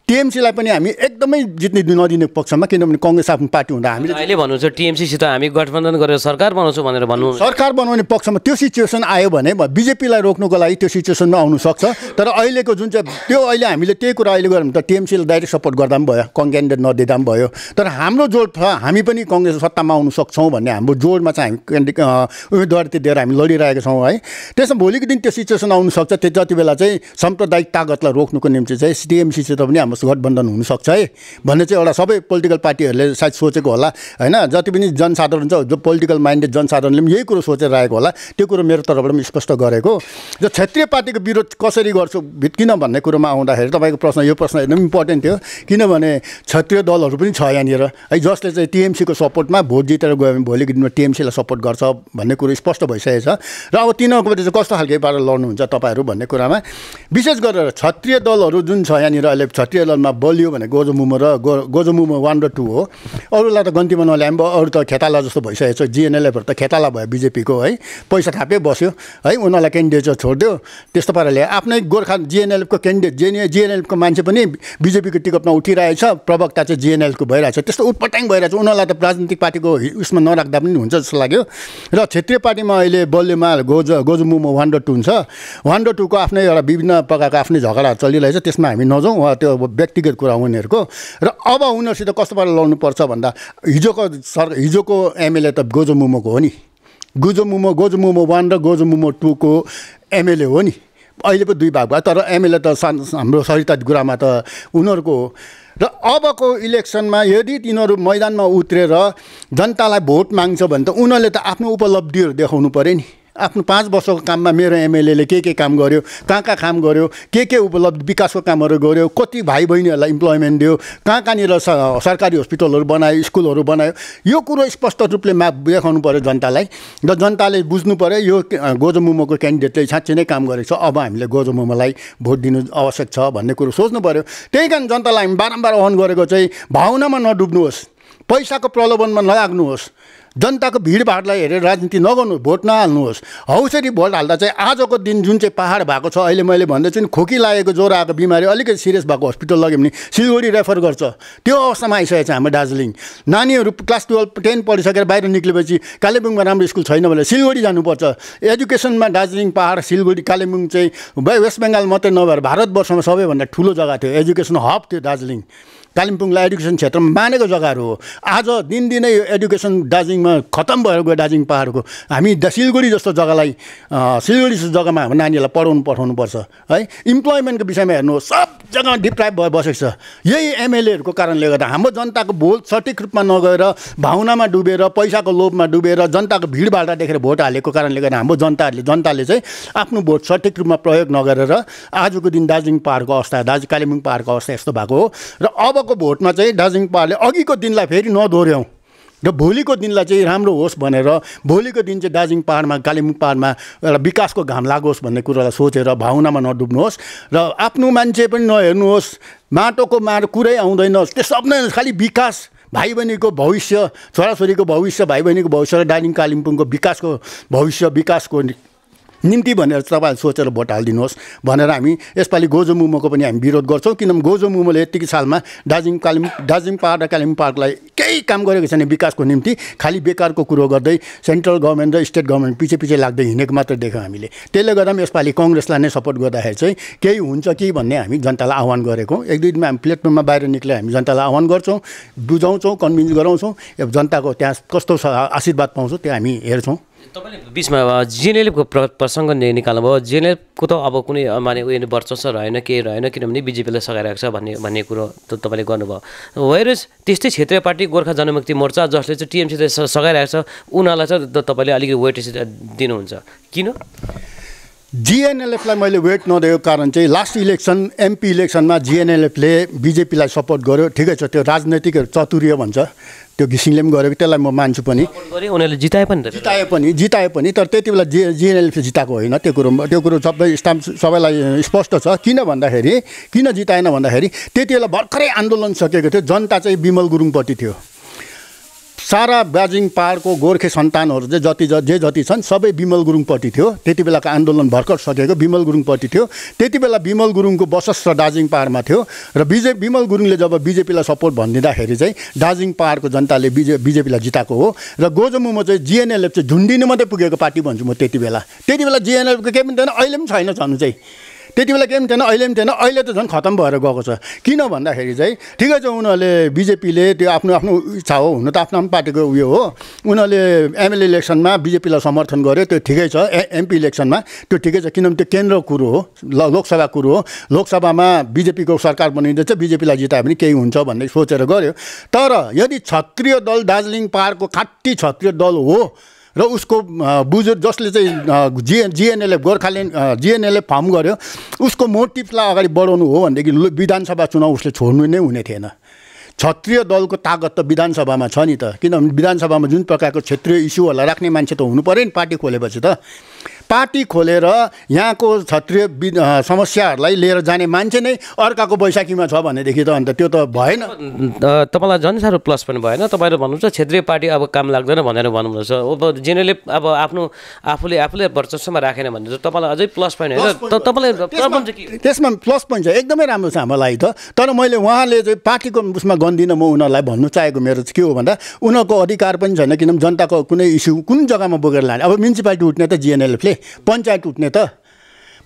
टिएमसीलाई पनि हामी एकदमै जित्ने नदिने पक्षमा, किनभने काङ्ग्रेस आफ्नो पार्टी हुँदा हामीले अहिले भन्नुहुन्छ टिएमसीसित हामी गठबन्धन गरेर सरकार बनाउँछौँ भनेर भन्नु, सरकार बनाउने पक्षमा त्यो सिचुएसन आयो भने बिजेपीलाई रोक्नुको लागि त्यो सिचुएसनमा आउनु सक्छ। तर अहिलेको जुन चाहिँ त्यो अहिले हामीले त्यही कुरा अहिले गऱ्यौँ त टिएमसीलाई डाइरेक्ट सपोर्ट गर्दा पनि भयो, क्यान्डिडेट नदिँदा पनि भयो। तर हाम्रो जोड छ, हामी पनि काङ्ग्रेस सत्तामा आउनु सक्छौँ भन्ने हाम्रो जोडमा चाहिँ हामी उम्मेदवारी दिएर हामी लडिरहेका छौँ है। त्यसमा भोलिको दिन त्यो सिचुएसन आउनु सक्छ। त्यो जति बेला चाहिँ साम्प्रदायिक तागतलाई रोक्नुको निम्ति चाहिँ टिएमसीसित पनि हाम्रो गठबन्धन हुनसक्छ है भन्ने चाहिँ एउटा सबै पोलिटिकल पार्टीहरूले सायद सोचेको होला होइन। जति पनि जनसाधारण छ, जो पोलिटिकल माइन्डेड जनसाधारणले पनि यही कुरो सोचेर राखेको होला। त्यो कुरो मेरो तर्फबाट पनि स्पष्ट गरेको। र क्षेत्रीय पार्टीको विरोध कसरी गर्छु किन भन्ने कुरोमा आउँदाखेरि तपाईँको प्रश्न, यो प्रश्न एकदम इम्पोर्टेन्ट थियो, किनभने क्षेत्रीय दलहरू पनि छ यहाँनिर है, जसले चाहिँ टिएमसीको सपोर्टमा भोट जितेर गयो भने भोलिको दिनमा टिएमसीलाई सपोर्ट गर्छ भन्ने कुरो स्पष्ट भइसकेको छ। र अब तिनीहरूकोबाट चाहिँ कस्तो खालको पारेर लड्नुहुन्छ तपाईँहरू भन्ने कुरामा विशेष गरेर क्षेत्रीय दलहरू जुन छ यहाँनिर अहिले क्षेत्रीय दलमा बलियो भने गोजमुमो 1 र 2 हो। अरूलाई त गन्तीमा नल्याए पनि अरू त खेताला जस्तो भइसकेको छ। जिएनएलएफहरू त खेताला भयो बिजेपीको है, पैसा थापे बस्यो है, उनीहरूलाई क्यान्डिडेट छोडिदियो। त्यस्तो पाराले आफ्नै गोर्खा जिएनएलएफको क्यान्डिडेट जिएनएलएफको मान्छे पनि बिजेपीको टिकटमा उठिरहेछ, प्रवक्ता चाहिँ जिएनएलको भइरहेछ। त्यस्तो उटपटाङ भइरहेछ। उनीहरूलाई त राजनीतिक पार्टीको उसमा नराख्दा पनि हुन्छ जस्तो लाग्यो। र क्षेत्रीय पार्टीमा अहिले बलियोमा गोजमुमो 1 र 2 हुन्छ। 1 र 2 को आफ्नै एउटा विभिन्न प्रकारको आफ्नै झगडा चलिरहेछ, त्यसमा हामी नजाउँ, त्यो व्यक्तिगत कुरा उनीहरूको। र अब उनीहरूसित कस्तो पाराले लड्नुपर्छ भन्दा हिजोको एमएलए त गोजमुमोको हो नि, गोजमुमो 1 र गोजमुमो 2 को एमएलए हो नि। अहिले पो 2 भाग भयो, तर एमएलए त हाम्रो सरिता गुरामा त उनीहरूको हो। र अबको इलेक्सनमा यदि तिनीहरू मैदानमा उत्रेर जनतालाई भोट माग्छ भने त उनीहरूले त आफ्नो उपलब्धिहरू देखाउनु पऱ्यो नि। आफ्नो 5 वर्षको काममा मेरो एमएलएले के काम गर्यो, कहाँ काम गर्यो, के उपलब्धि विकासको कामहरू गर्यो, कति भाइ बहिनीहरूलाई इम्प्लोइमेन्ट दियो, कहाँनिर सरकारी हस्पिटलहरू बनायो, स्कुलहरू बनायो, यो कुरो स्पष्ट रूपले देखाउनु पऱ्यो जनतालाई। र जनताले बुझ्नु पऱ्यो यो गोजमुमोको क्यान्डिडेटले साँच्चै नै काम गरेको छ, अब हामीले गोजमुमोलाई भोट दिनु आवश्यक छ भन्ने कुरो सोच्नु पऱ्यो। त्यही कारण जनतालाई हामी बारम्बार आह्वान गरेको चाहिँ भावनामा नडुब्नुहोस्, पैसाको प्रलोभनमा नलाग्नुहोस्, जनताको भिडभाडलाई हेरेर राजनीति नगर्नु, भोट नहाल्नुहोस्। हौसरी भोट हाल्दा चाहिँ आजको दिन जुन चाहिँ पहाड भएको छ, अहिले मैले भन्दैछु नि, खोकी लागेको ज्वरो आएको बिमारी अलिकति सिरियस भएको हस्पिटल लग्यो भने सिलगढी रेफर गर्छ। त्यो अवस्थामा आइसकेको छ हाम्रो दार्जिलिङ। नानीहरू क्लास 12 10 पढिसकेर बाहिर निक्लेपछि कालेबुङमा राम्रो स्कुल छैन भने सिलगढी जानुपर्छ। एजुकेसनमा दार्जिलिङ पहाड, सिलगढी, कालेबुङ चाहिँ वेस्ट बेङ्गाल मात्रै नभएर भारतवर्षमा सबैभन्दा ठुलो जग्गा थियो, एजुकेसन हब थियो दार्जिलिङ। कालिम्पोङलाई एजुकेसन क्षेत्रमा मानेको जग्गाहरू हो। आज दिनदिनै यो एजुकेसन दार्जिलिङमा खतम भएर गयो। दार्जिलिङ पहाडको हामी सिलगढी जस्तो जग्गालाई, सिलगढी जस्तो जग्गामा हाम्रो नानीहरूलाई पठाउनुपर्छ है। इम्प्लोइमेन्टको विषयमा हेर्नुहोस्, सब जग्गामा डिप्राइभ भएर बसेको छ। यही एमएलएहरूको कारणले गर्दा हाम्रो जनताको भोट सठिक रूपमा नगएर भावनामा डुबेर, पैसाको लोभमा डुबेर, जनताको भिडभाड देखेर भोट हालेको कारणले गर्दा हाम्रो जनताले चाहिँ आफ्नो भोट सठिक रूपमा प्रयोग नगरेर आजको दिन दार्जिलिङ पहाडको अवस्था, कालिम्पोङ पहाडको अवस्था यस्तो भएको हो। र अबको भोटमा चाहिँ दार्जिलिङ पहाडले अघिको दिनलाई फेरि नदोहोऱ्याउँ र भोलिको दिनलाई चाहिँ राम्रो होस् भनेर, भोलिको दिन चाहिँ दार्जिलिङ पहाडमा, कालिम्पोङ पहाडमा एउटा विकासको घाम लागोस् भन्ने कुरालाई सोचेर भावनामा नडुब्नुहोस् र आफ्नो मान्छे पनि नहेर्नुहोस्। माटोको कुरै आउँदैन, त्यो सब नै खालि विकास, भाइ बहिनीको भविष्य, छोराछोरीको भविष्य, भाइ बहिनीको भविष्य र दार्जिलिङ कालिम्पोङको विकासको भविष्य, विकासको निम्ति भनेर तपाईँले सोचेर भोट हालिदिनुहोस् भनेर हामी यसपालि गोजो मोमोको पनि हामी विरोध गर्छौँ। किनभने गोजो मोमोले यत्तिकै सालमा दार्जिलिङ पहाड र कालिम्पोङ पहाडलाई केही काम गरेको छैन विकासको निम्ति। खालि बेकारको कुरो गर्दै सेन्ट्रल गभर्मेन्ट र स्टेट गभर्मेन्ट पछि लाग्दै हिँडेको मात्र देख्यौँ हामीले। त्यसले गर्दा पनि यसपालि कङ्ग्रेसलाई नै सपोर्ट गर्दाखेरि चाहिँ केही हुन्छ कि भन्ने हामी जनतालाई आह्वान गरेको। एक दुई दिनमा हामी प्लेटफर्ममा बाहिर निक्लेर हामी जनतालाई आह्वान गर्छौँ, बुझाउँछौँ, कन्भिन्स गराउँछौँ। जनताको त्यहाँ कस्तो आशीर्वाद पाउँछौँ त्यो हामी हेर्छौँ। तपाईँले बिचमा जिएनएलएफको प्रसङ्ग निकाल्नुभयो। जिएनएलएफको त अब कुनै माने उयो वर्चस्व रहेन, केही रहेन, किनभने बिजेपीलाई सघाइरहेको छ भन्ने कुरो त तपाईँले गर्नुभयो। वेयरएज त्यस्तै क्षेत्रीय पार्टी गोर्खा जनमुक्ति मोर्चा जसले चाहिँ टिएमसीले सघाइरहेको छ, उनीहरूलाई चाहिँ तपाईँले अलिकति वेटेज दिनुहुन्छ, किन? जिएनएलएफलाई मैले वेट नदिएको कारण चाहिँ लास्ट इलेक्सन एमपी इलेक्सनमा जिएनएलएफले बिजेपीलाई सपोर्ट गर्यो। ठिकै छ, त्यो राजनैतिक चतुर्य भन्छ, त्यो घिसिङले पनि गरेको, त्यसलाई म मान्छु पनि। उनीहरूले जिताए पनि तर त्यति बेला जिएनएलएफले जिताएको होइन। त्यो कुरो सबैलाई स्पष्ट छ। किन जिताएन भन्दाखेरि त्यति बेला भर्खरै आन्दोलन सकेको थियो। जनता चाहिँ बिमल गुरुङपट्टि थियो। सारा दार्जिलिङ पहाडको गोर्खे सन्तानहरू चाहिँ जति छन् सबै बिमल गुरुङपट्टि थियो। त्यति बेलाको आन्दोलन भर्खर सकेको बिमल गुरुङपट्टि थियो। त्यति बेला बिमल गुरुङको वर्चस्व दार्जिलिङ पहाडमा थियो र बिमल गुरुङले जब बिजेपीलाई सपोर्ट भनिदिँदाखेरि चाहिँ दार्जिलिङ पहाडको जनताले बिजेपीलाई जिताएको हो। र गोजो मोमो चाहिँ जिएनएलएफ चाहिँ झुन्डिनु मात्रै पुगेको पार्टी भन्छु म। त्यति बेला जिएनएलएफको केही पनि थिएन, अहिले पनि छैन छनु चाहिँ। त्यति बेला केही पनि थिएन, अहिले पनि थिएन। अहिले त झन् खतम भएर गएको छ। किन भन्दाखेरि चाहिँ ठिकै छ, उनीहरूले बिजेपीले त्यो आफ्नो इच्छा हो, हुन त आफ्नो पार्टीको उयो हो। उनीहरूले एमएलए इलेक्सनमा बिजेपीलाई समर्थन गर्यो, त्यो ठिकै छ। एमपी इलेक्सनमा त्यो ठिकै छ, किनभने त्यो केन्द्र कुरो हो, लोकसभा कुरो हो। लोकसभामा बिजेपीको सरकार बनिँदैछ, बिजेपीलाई जितायो भने केही हुन्छ भन्ने सोचेर गर्यो। तर यदि क्षत्रिय दल दार्जिलिङ पहाडको खाँटी क्षत्रिय दल हो र उसको बुजुर्ग जसले चाहिँ जिएनएलएफ गोर्खाल्यान्ड जिएनएलएफ फर्म गर्यो, उसको मोटिभलाई अगाडि बढाउनु हो भनेदेखि विधानसभा चुनाव उसले छोड्नु नै हुने थिएन। क्षत्रिय दलको तागत त विधानसभामा छ नि त। किनभने विधानसभामा जुन प्रकारको क्षेत्रीय इस्युहरूलाई राख्ने मान्छे त हुनु पऱ्यो नि पार्टी खोलेपछि त। पार्टी खोलेर यहाँको क्षत्रिय समस्याहरूलाई लिएर जाने मान्छे नै अर्काको बैशाखीमा छ भनेदेखि त अन्त त्यो त भएन। तपाईँलाई झन् साह्रो प्लस पनि भएन। तपाईँले भन्नुहुन्छ क्षेत्रीय पार्टी अब काम लाग्दैन भनेर भन्नुहुन्छ। अब जिएनएलएफ अब आफूले वर्चस्वमा राखेन भने त तपाईँलाई अझै प्लस पोइन्ट होइन। तपाईँलाई प्रब्लम चाहिँ के? त्यसमा प्लस पोइन्ट छ, एकदमै राम्रो छ हाम्रो लागि त। तर मैले उहाँले चाहिँ पार्टीको उसमा गन्दिनँ म उनीहरूलाई भन्नु चाहेको मेरो चाहिँ के हो भन्दा उनीहरूको अधिकार पनि छैन। किनभने जनताको कुनै इस्यु कुन जग्गामा बोकेर लाने। अब म्युनिसिपालिटी उठ्ने त जिएनएलएफले, पञ्चायत उठ्ने त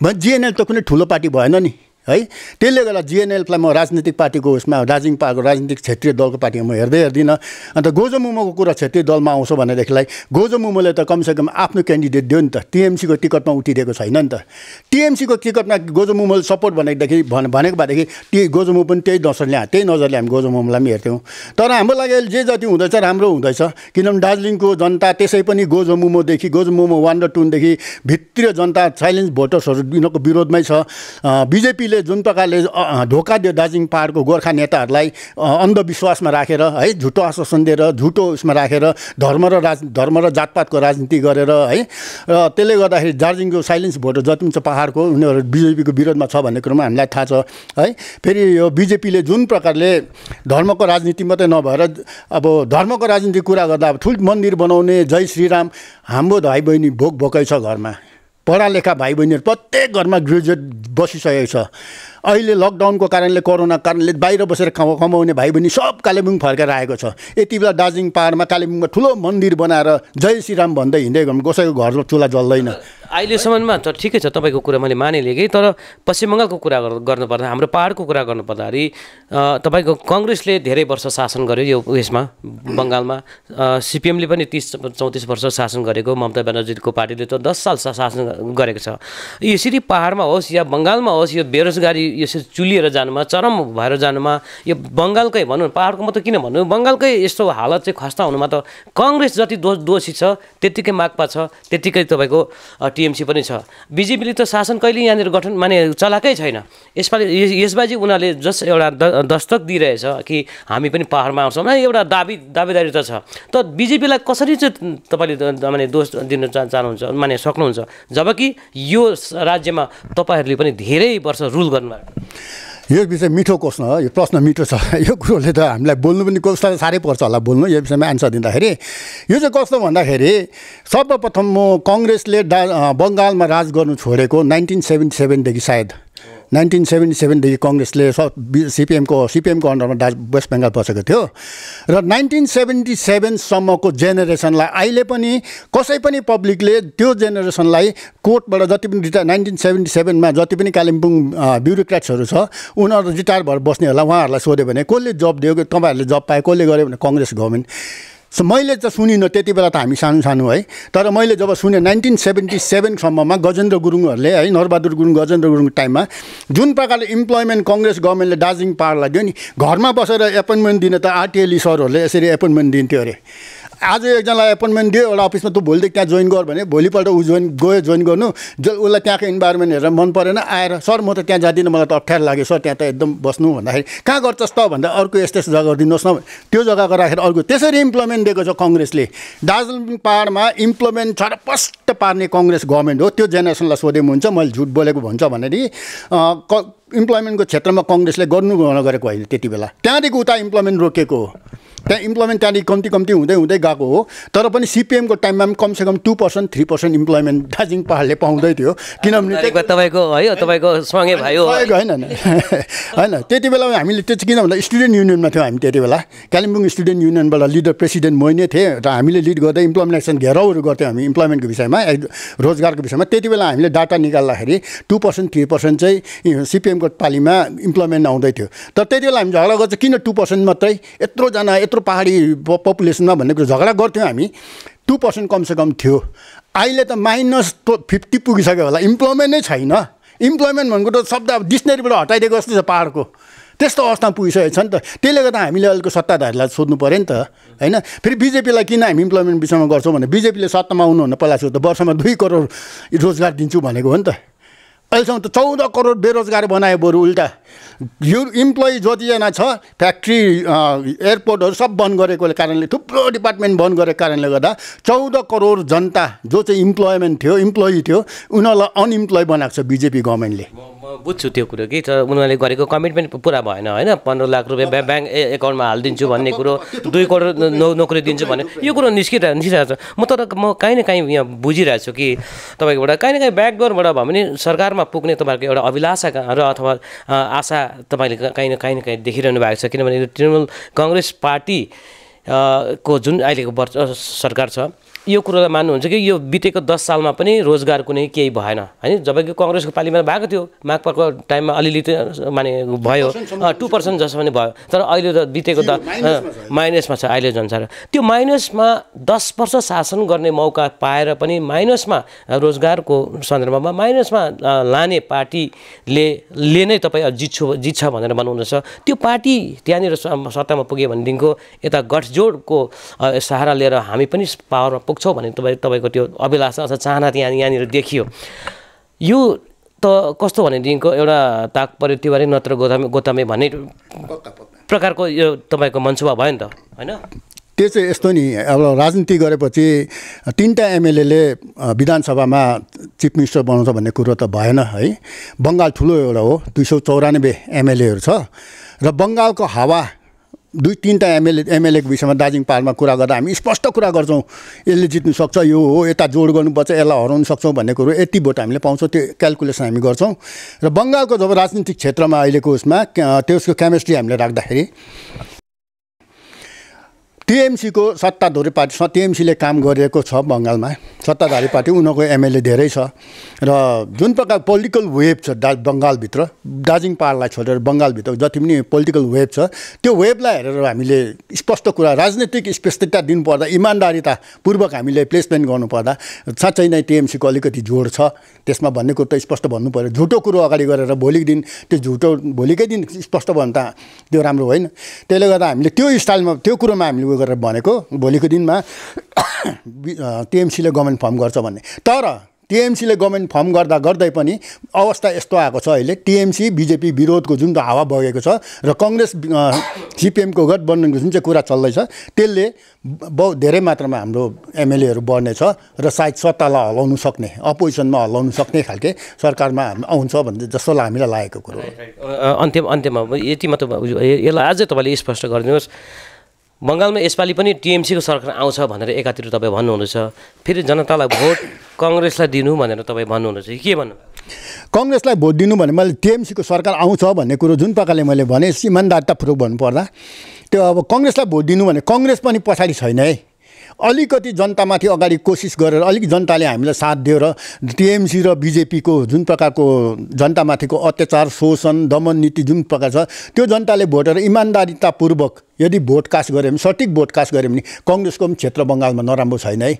जिएनएलएफ त कुनै ठुलो पार्टी भएन नि है। त्यसले गर्दा जिएनएलएफलाई म राजनीतिक पार्टीको उसमा दार्जिलिङ पहाडको राजनीतिक क्षेत्रीय दलको पार्टीमा म हेर्दिनँ। अन्त गोजो मोमोको कुरा क्षेत्रीय दलमा आउँछ भनेदेखिलाई गोजो मोमोले त कमसेकम आफ्नो क्यान्डिडेट दियो नि त। टिएमसीको टिकटमा उठिदिएको छैन नि त। टिएमसीको टिकटमा गोजो मोमोले सपोर्ट भनेको भएदेखि गोजो मोमो पनि त्यही नजरले हामी गोजो मोमोलाई पनि हेर्थ्यौँ। तर हाम्रो लागि अहिले जे जति हुँदैछ राम्रो हुँदैछ। किनभने दार्जिलिङको जनता त्यसै पनि गोजो मोमोदेखि गोजो मोमो 1 र 2देखि भित्रीय जनता साइलेन्स भोटर्सहरू यिनीहरूको विरोधमै छ। बिजेपीले बिजेपीले जुन प्रकारले धोका दियो दार्जिलिङ पहाडको गोर्खा नेताहरूलाई अन्धविश्वासमा राखेर है झुटो आश्वासन दिएर झुटो उसमा राखेर धर्म र जातपातको राजनीति गरेर है र त्यसले गर्दाखेरि दार्जिलिङको साइलेन्स भोटर जति पनि छ पहाडको उनीहरू बिजेपीको विरोधमा छ भन्ने कुरोमा हामीलाई थाहा छ है। फेरि यो बिजेपीले जुन प्रकारले धर्मको राजनीति मात्रै नभएर अब धर्मको राजनीति कुरा गर्दा अब ठुलो मन्दिर बनाउने जय श्रीराम हाम्रो भाइ बहिनी भोकै छ घरमा पढालेखा भाइ बहिनीहरू प्रत्येक घरमा ग्रेजुएट बसिसकेको छ। अहिले लकडाउनको कारणले कोरोनाको कारणले बाहिर बसेर कमाउने भाइ बहिनी सब कालेबुङ फर्केर आएको छ। यति बेला दार्जिलिङ पहाडमा कालेबुङमा ठुलो मन्दिर बनाएर जय श्रीराम भन्दै हिँड्दै गर्नु कसैको घर चुल्हा जल्दैन। अहिलेसम्ममा त ठिकै छ तपाईँको कुरा मैले मानिलिएँ कि तर पश्चिम बङ्गालको कुरा गर्नुपर्दा हाम्रो पहाडको कुरा गर्नुपर्दाखेरि तपाईँको कङ्ग्रेसले धेरै वर्ष शासन गर्यो यो उयसमा बङ्गालमा सिपिएमले पनि 30-34 वर्ष शासन गरेको ममता ब्यानर्जीको पार्टीले त 10 साल शासन गरेको छ। यसरी पहाडमा होस् या बङ्गालमा होस् यो बेरोजगारी यसरी चुलिएर जानुमा चरम भएर जानुमा यो बङ्गालकै भनौँ पहाडको मात्रै किन भन्नु बङ्गालकै यस्तो हालत चाहिँ खस्ता हुनुमा त कङ्ग्रेस जति दोषी छ त्यत्तिकै माकपा छ त्यत्तिकै तपाईँको टिएमसी पनि छ। बिजेपीले त शासन कहिले यहाँनिर गठन माने चलाएकै छैन। यसपालि यसबाजी उनीहरूले जस एउटा दस्तक दिइरहेछ कि हामी पनि पहाडमा आउँछौँ न एउटा दावेदारी त छ। त बिजेपीलाई कसरी चाहिँ तपाईँले माने दोष दिन चाहनुहुन्छ माने सक्नुहुन्छ जबकि यो राज्यमा तपाईँहरूले पनि धेरै वर्ष रुल गर्नुभयो। यो विषय मिठो क्वेसन हो यो प्रश्न मिठो छ। यो कुरोले त हामीलाई बोल्नु पनि कस्तो साह्रै पर्छ होला बोल्नु यो विषयमा एन्सर दिँदाखेरि यो चाहिँ कस्तो भन्दाखेरि सर्वप्रथम म कङ्ग्रेसले बङ्गालमा राज गर्नु छोडेको 1977देखि सायद 1977देखि कङ्ग्रेसले सिपिएमको अन्डरमा वेस्ट बेङ्गाल बसेको थियो र 1977सम्मको जेनेरेसनलाई अहिले पनि कसै पनि पब्लिकले त्यो जेनेरेसनलाई कोर्टबाट जति पनि रिटायर 1977मा जति पनि कालिम्पोङ ब्युरोक्रेट्सहरू छ उनीहरू रिटायर भएर बस्नेहरूलाई उहाँहरूलाई सोध्यो भने कसले जब दियो तपाईँहरूले जब पाए कसले गर्यो भने कङ्ग्रेस गभर्मेन्ट। सो मैले त सुनिनँ त्यति बेला त हामी सानो है तर मैले जब सुने 1977सम्ममा गजेन्द्र गुरुङहरूले है नरबहादुर गुरुङ गजेन्द्र गुरुङको टाइममा जुन प्रकारले इम्प्लोइमेन्ट कङ्ग्रेस गभर्मेन्टले दार्जिलिङ पहाडलाई दियो नि घरमा बसेर एपोइन्टमेन्ट दिने त आरटिएली सरहरूले यसरी एपोइन्टमेन्ट दिन्थ्यो अरे। आज एकजनालाई एपोइन्टमेन्ट दियो एउटा अफिसमा तँ भोलिदेखि त्यहाँ जोइन गर भने भोलिपल्ट ऊ जोइन गर्नु उसलाई त्यहाँको इन्भाइरोमेन्ट हेरेर मन परेन आएर सर म त त्यहाँ जाँदिनँ मलाई त अप्ठ्यारो लाग्यो सर त्यहाँ त एकदम बस्नु भन्दाखेरि कहाँ गर्छस् त भन्दा अर्को यस्तो जग्गा गरिदिनुहोस् न त्यो जग्गाको राखेर अर्को त्यसरी इम्प्लोइमेन्ट दिएको छ कङ्ग्रेसले। दार्जिलिङ पहाडमा इम्प्लोइमेन्ट छरपस्ट पार्ने कङ्ग्रेस गभर्मेन्ट हो। त्यो जेनेरेसनलाई सोधे हुन्छ मैले झुट बोलेको भन्छ भनेदेखि इम्प्लोइमेन्टको क्षेत्रमा कङ्ग्रेसले गर्नु गरेको होइन त्यति बेला त्यहाँदेखि उता इम्प्लोइमेन्ट रोकेको हो। त्यहाँ इम्प्लोइमेन्ट त्यहाँदेखि कम्ती हुँदै गएको हो तर पनि सिपिएमको टाइममा पनि कमसेकम 2% 3% इम्प्लोइमेन्ट दार्जिलिङ पहाडले पाउँदै थियो किनभने तपाईँको है तपाईँको सँगै भयो होइन होइन त्यति बेला हामीले त्यो चाहिँ किन भन्दा स्टुडेन्ट युनियनमा थियौँ हामी त्यति बेला कालिम्पोङ स्टुडेन्ट युनियनबाट लिडर प्रेसिडेन्ट मै नै थिएँ र हामीले लिड गर्दै इम्प्लोइमेन्ट एक्सन घेराउहरू गर्थ्यौँ हामी इम्प्लोइमेन्टको विषयमा रोजगारको विषयमा। त्यति बेला हामीले डाटा निकाल्दाखेरि 2% 3% चाहिँ सिपिएमको पालीमा इम्प्लोइमेन्ट आउँदै थियो तर त्यति बेला हामी झगडा गर्छ किन 2% मात्रै यत्रोजना यत्रो पहाडी पपुलेसनमा भन्ने कुरो झगडा गर्थ्यौँ हामी 2% कमसेकम थियो। अहिले त -50 पुगिसक्यो होला इम्प्लोइमेन्ट नै छैन। इम्प्लोइमेन्ट भनेको त शब्द अब डिक्सनेरीबाट हटाइदिएको जस्तो छ पहाडको त्यस्तो अवस्थामा पुगिसकेको छ नि त। त्यसले गर्दा हामीले अहिलेको सत्ताधारीलाई सोध्नु पऱ्यो नि त होइन। फेरि बिजेपीलाई किन हामी इम्प्लोइमेन्ट विषयमा गर्छौँ भने बिजेपीले सत्तामा आउनुभन्दा पहिला त वर्षमा 2 करोड रोजगार दिन्छु भनेको हो नि त। अहिलेसम्म त 14 करोड बेरोजगार बनायो बरु उल्टा यो इम्प्लोइ जतिजना छ फ्याक्ट्री एयरपोर्टहरू सब बन्द गरेको कारणले थुप्रो डिपार्टमेन्ट बन्द गरेको कारणले गर्दा 14 करोड जनता जो चाहिँ इम्प्लोइ थियो उनीहरूलाई अनइम्प्लोइ बनाएको छ बिजेपी गभर्मेन्टले। बुझ्छु त्यो कुरो कि उनीहरूले गरेको कमिटमेन्ट पुरा भएन होइन 15 लाख रुपियाँ ब्याङ्क एकाउन्टमा हालिदिन्छु भन्ने कुरो 2 करोड नोकरी दिन्छु भने यो कुरो निस्किरहेको छ। म काहीँ न काहीँ यहाँ बुझिरहेको छु कि तपाईँकोबाट काहीँ न काहीँ ब्याकडोरबाट भयो भने सरकारमा पुग्ने तपाईँहरूको एउटा अभिलाषा र अथवा आशा तपाईँले काहीँ न काहीँ देखिरहनु भएको छ किनभने तृणमूल कङ्ग्रेस पार्टी को जुन अहिलेको सरकार छ यो कुरोलाई मान्नुहुन्छ कि यो बितेको 10 सालमा पनि रोजगार कुनै केही भएन होइन जबकि कङ्ग्रेसको पालिमा भएको थियो माकपाको टाइममा अलिअलि माने भयो 2% जस्तो पनि भयो तर अहिले त बितेको माइनसमा छ अहिले जनसार। त्यो माइनसमा 10 वर्ष शासन गर्ने मौका पाएर पनि माइनसमा रोजगारको सन्दर्भमा माइनसमा लाने पार्टीले नै तपाईँ जित्छ भनेर भन्नुहुँदैछ। त्यो पार्टी त्यहाँनिर सत्तामा पुग्यो भनेदेखिको यता गठजोडको सहारा लिएर हामी पनि पावरमा पुग्छौँ भने तपाईँको त्यो अभिलाषा अथवा चाहना यहाँनिर देखियो। यो कस्तो भनेदेखिको एउटा ताकपरे तिवारी नत्र गोतामे भन्ने प्रकारको यो तपाईँको मनसुबा भयो नि त होइन? त्यो चाहिँ यस्तो नि, अब राजनीति गरेपछि 3टा एमएलएले विधानसभामा चिफ मिनिस्टर बनाउँछ भन्ने कुरो त भएन है। बङ्गाल ठुलो एउटा हो, 294 एमएलएहरू छ र बङ्गालको हावा 2-3टा एमएलएको विषयमा दार्जिलिङ पहाडमा कुरा गर्दा हामी स्पष्ट कुरा गर्छौँ, यसले जित्नु सक्छ, यो हो, यता जोड गर्नुपर्छ, यसलाई हराउन सक्छौँ भन्ने कुरो, यति भोट हामीले पाउँछौँ, त्यो क्यालकुलेसन हामी गर्छौँ। र बङ्गालको जब राजनीतिक क्षेत्रमा अहिलेको उसमा त्यसको केमिस्ट्री हामीले राख्दाखेरि टिएमसीको सत्ताधारी पार्टी, टिएमसीले काम गरिएको छ बङ्गालमा, सत्ताधारी पार्टी, उनीहरूको एमएलए धेरै छ र जुन प्रकार पोलिटिकल वेभ छ बङ्गालभित्र, दार्जिलिङ पहाडलाई छोडेर बङ्गालभित्र जति पनि पोलिटिकल वेभ छ, त्यो वेभलाई हेरेर हामीले स्पष्ट कुरा, राजनीतिक स्पष्टता दिनुपर्दा, इमान्दारितापूर्वक हामीले प्लेसमेन्ट गर्नुपर्दा साँच्चै नै टिएमसीको अलिकति जोड छ त्यसमा भन्ने कुरो त स्पष्ट भन्नु पऱ्यो। झुटो कुरो अगाडि गरेर भोलिको दिन त्यो झुटो भोलिकै दिन स्पष्ट भन्नु त त्यो राम्रो होइन। त्यसले गर्दा हामीले त्यो स्टाइलमा त्यो कुरोमा हामीले गरेर भनेको भोलिको दिनमा टिएमसीले गभर्मेन्ट फर्म गर्छ भन्ने। तर टिएमसीले गभर्मेन्ट फर्म गर्दै पनि अवस्था यस्तो आएको छ अहिले, टिएमसी बिजेपी विरोधको जुन हावा बगेको छ र कङ्ग्रेस सिपिएमको गठबन्धनको जुन चाहिँ कुरा चल्दैछ त्यसले धेरै मात्रामा हाम्रो एमएलएहरू बढ्नेछ र सायद सत्तालाई हलाउनु सक्ने, अपोजिसनमा हलाउनु सक्ने खालके सरकारमा आउँछ भन्ने जस्तो हामीलाई लागेको कुरो। अन्त्यमा यति मात्र यसलाई अझै तपाईँले स्पष्ट गरिदिनुहोस्, बङ्गालमा यसपालि पनि टिएमसीको सरकार आउँछ भनेर एकातिर तपाईँ भन्नुहुँदैछ, फेरि जनतालाई भोट कङ्ग्रेसलाई दिनु भनेर तपाईँ भन्नुहुँदैछ, के भन्नु? कङ्ग्रेसलाई भोट दिनु भने मैले टिएमसीको सरकार आउँछ भन्ने कुरो जुन प्रकारले मैले भने इमान्दारितापूर्वक भन्नुपर्दा, त्यो अब कङ्ग्रेसलाई भोट दिनु भने कङ्ग्रेस पनि पछाडि छैन है, अलिकति जनतामाथि अगाडि कोसिस गरेर अलिक जनताले हामीलाई साथ दियो र टिएमसी र बिजेपीको जुन प्रकारको जनतामाथिको अत्याचार, शोषण, दमन नीति जुन प्रकार छ त्यो जनताले भोटेर इमान्दारितापूर्वक यदि भोट कास्ट गऱ्यो भने, सठिक भोट कास्ट गऱ्यो भने कङ्ग्रेसको पनि क्षेत्र बङ्गालमा नराम्रो छैन है।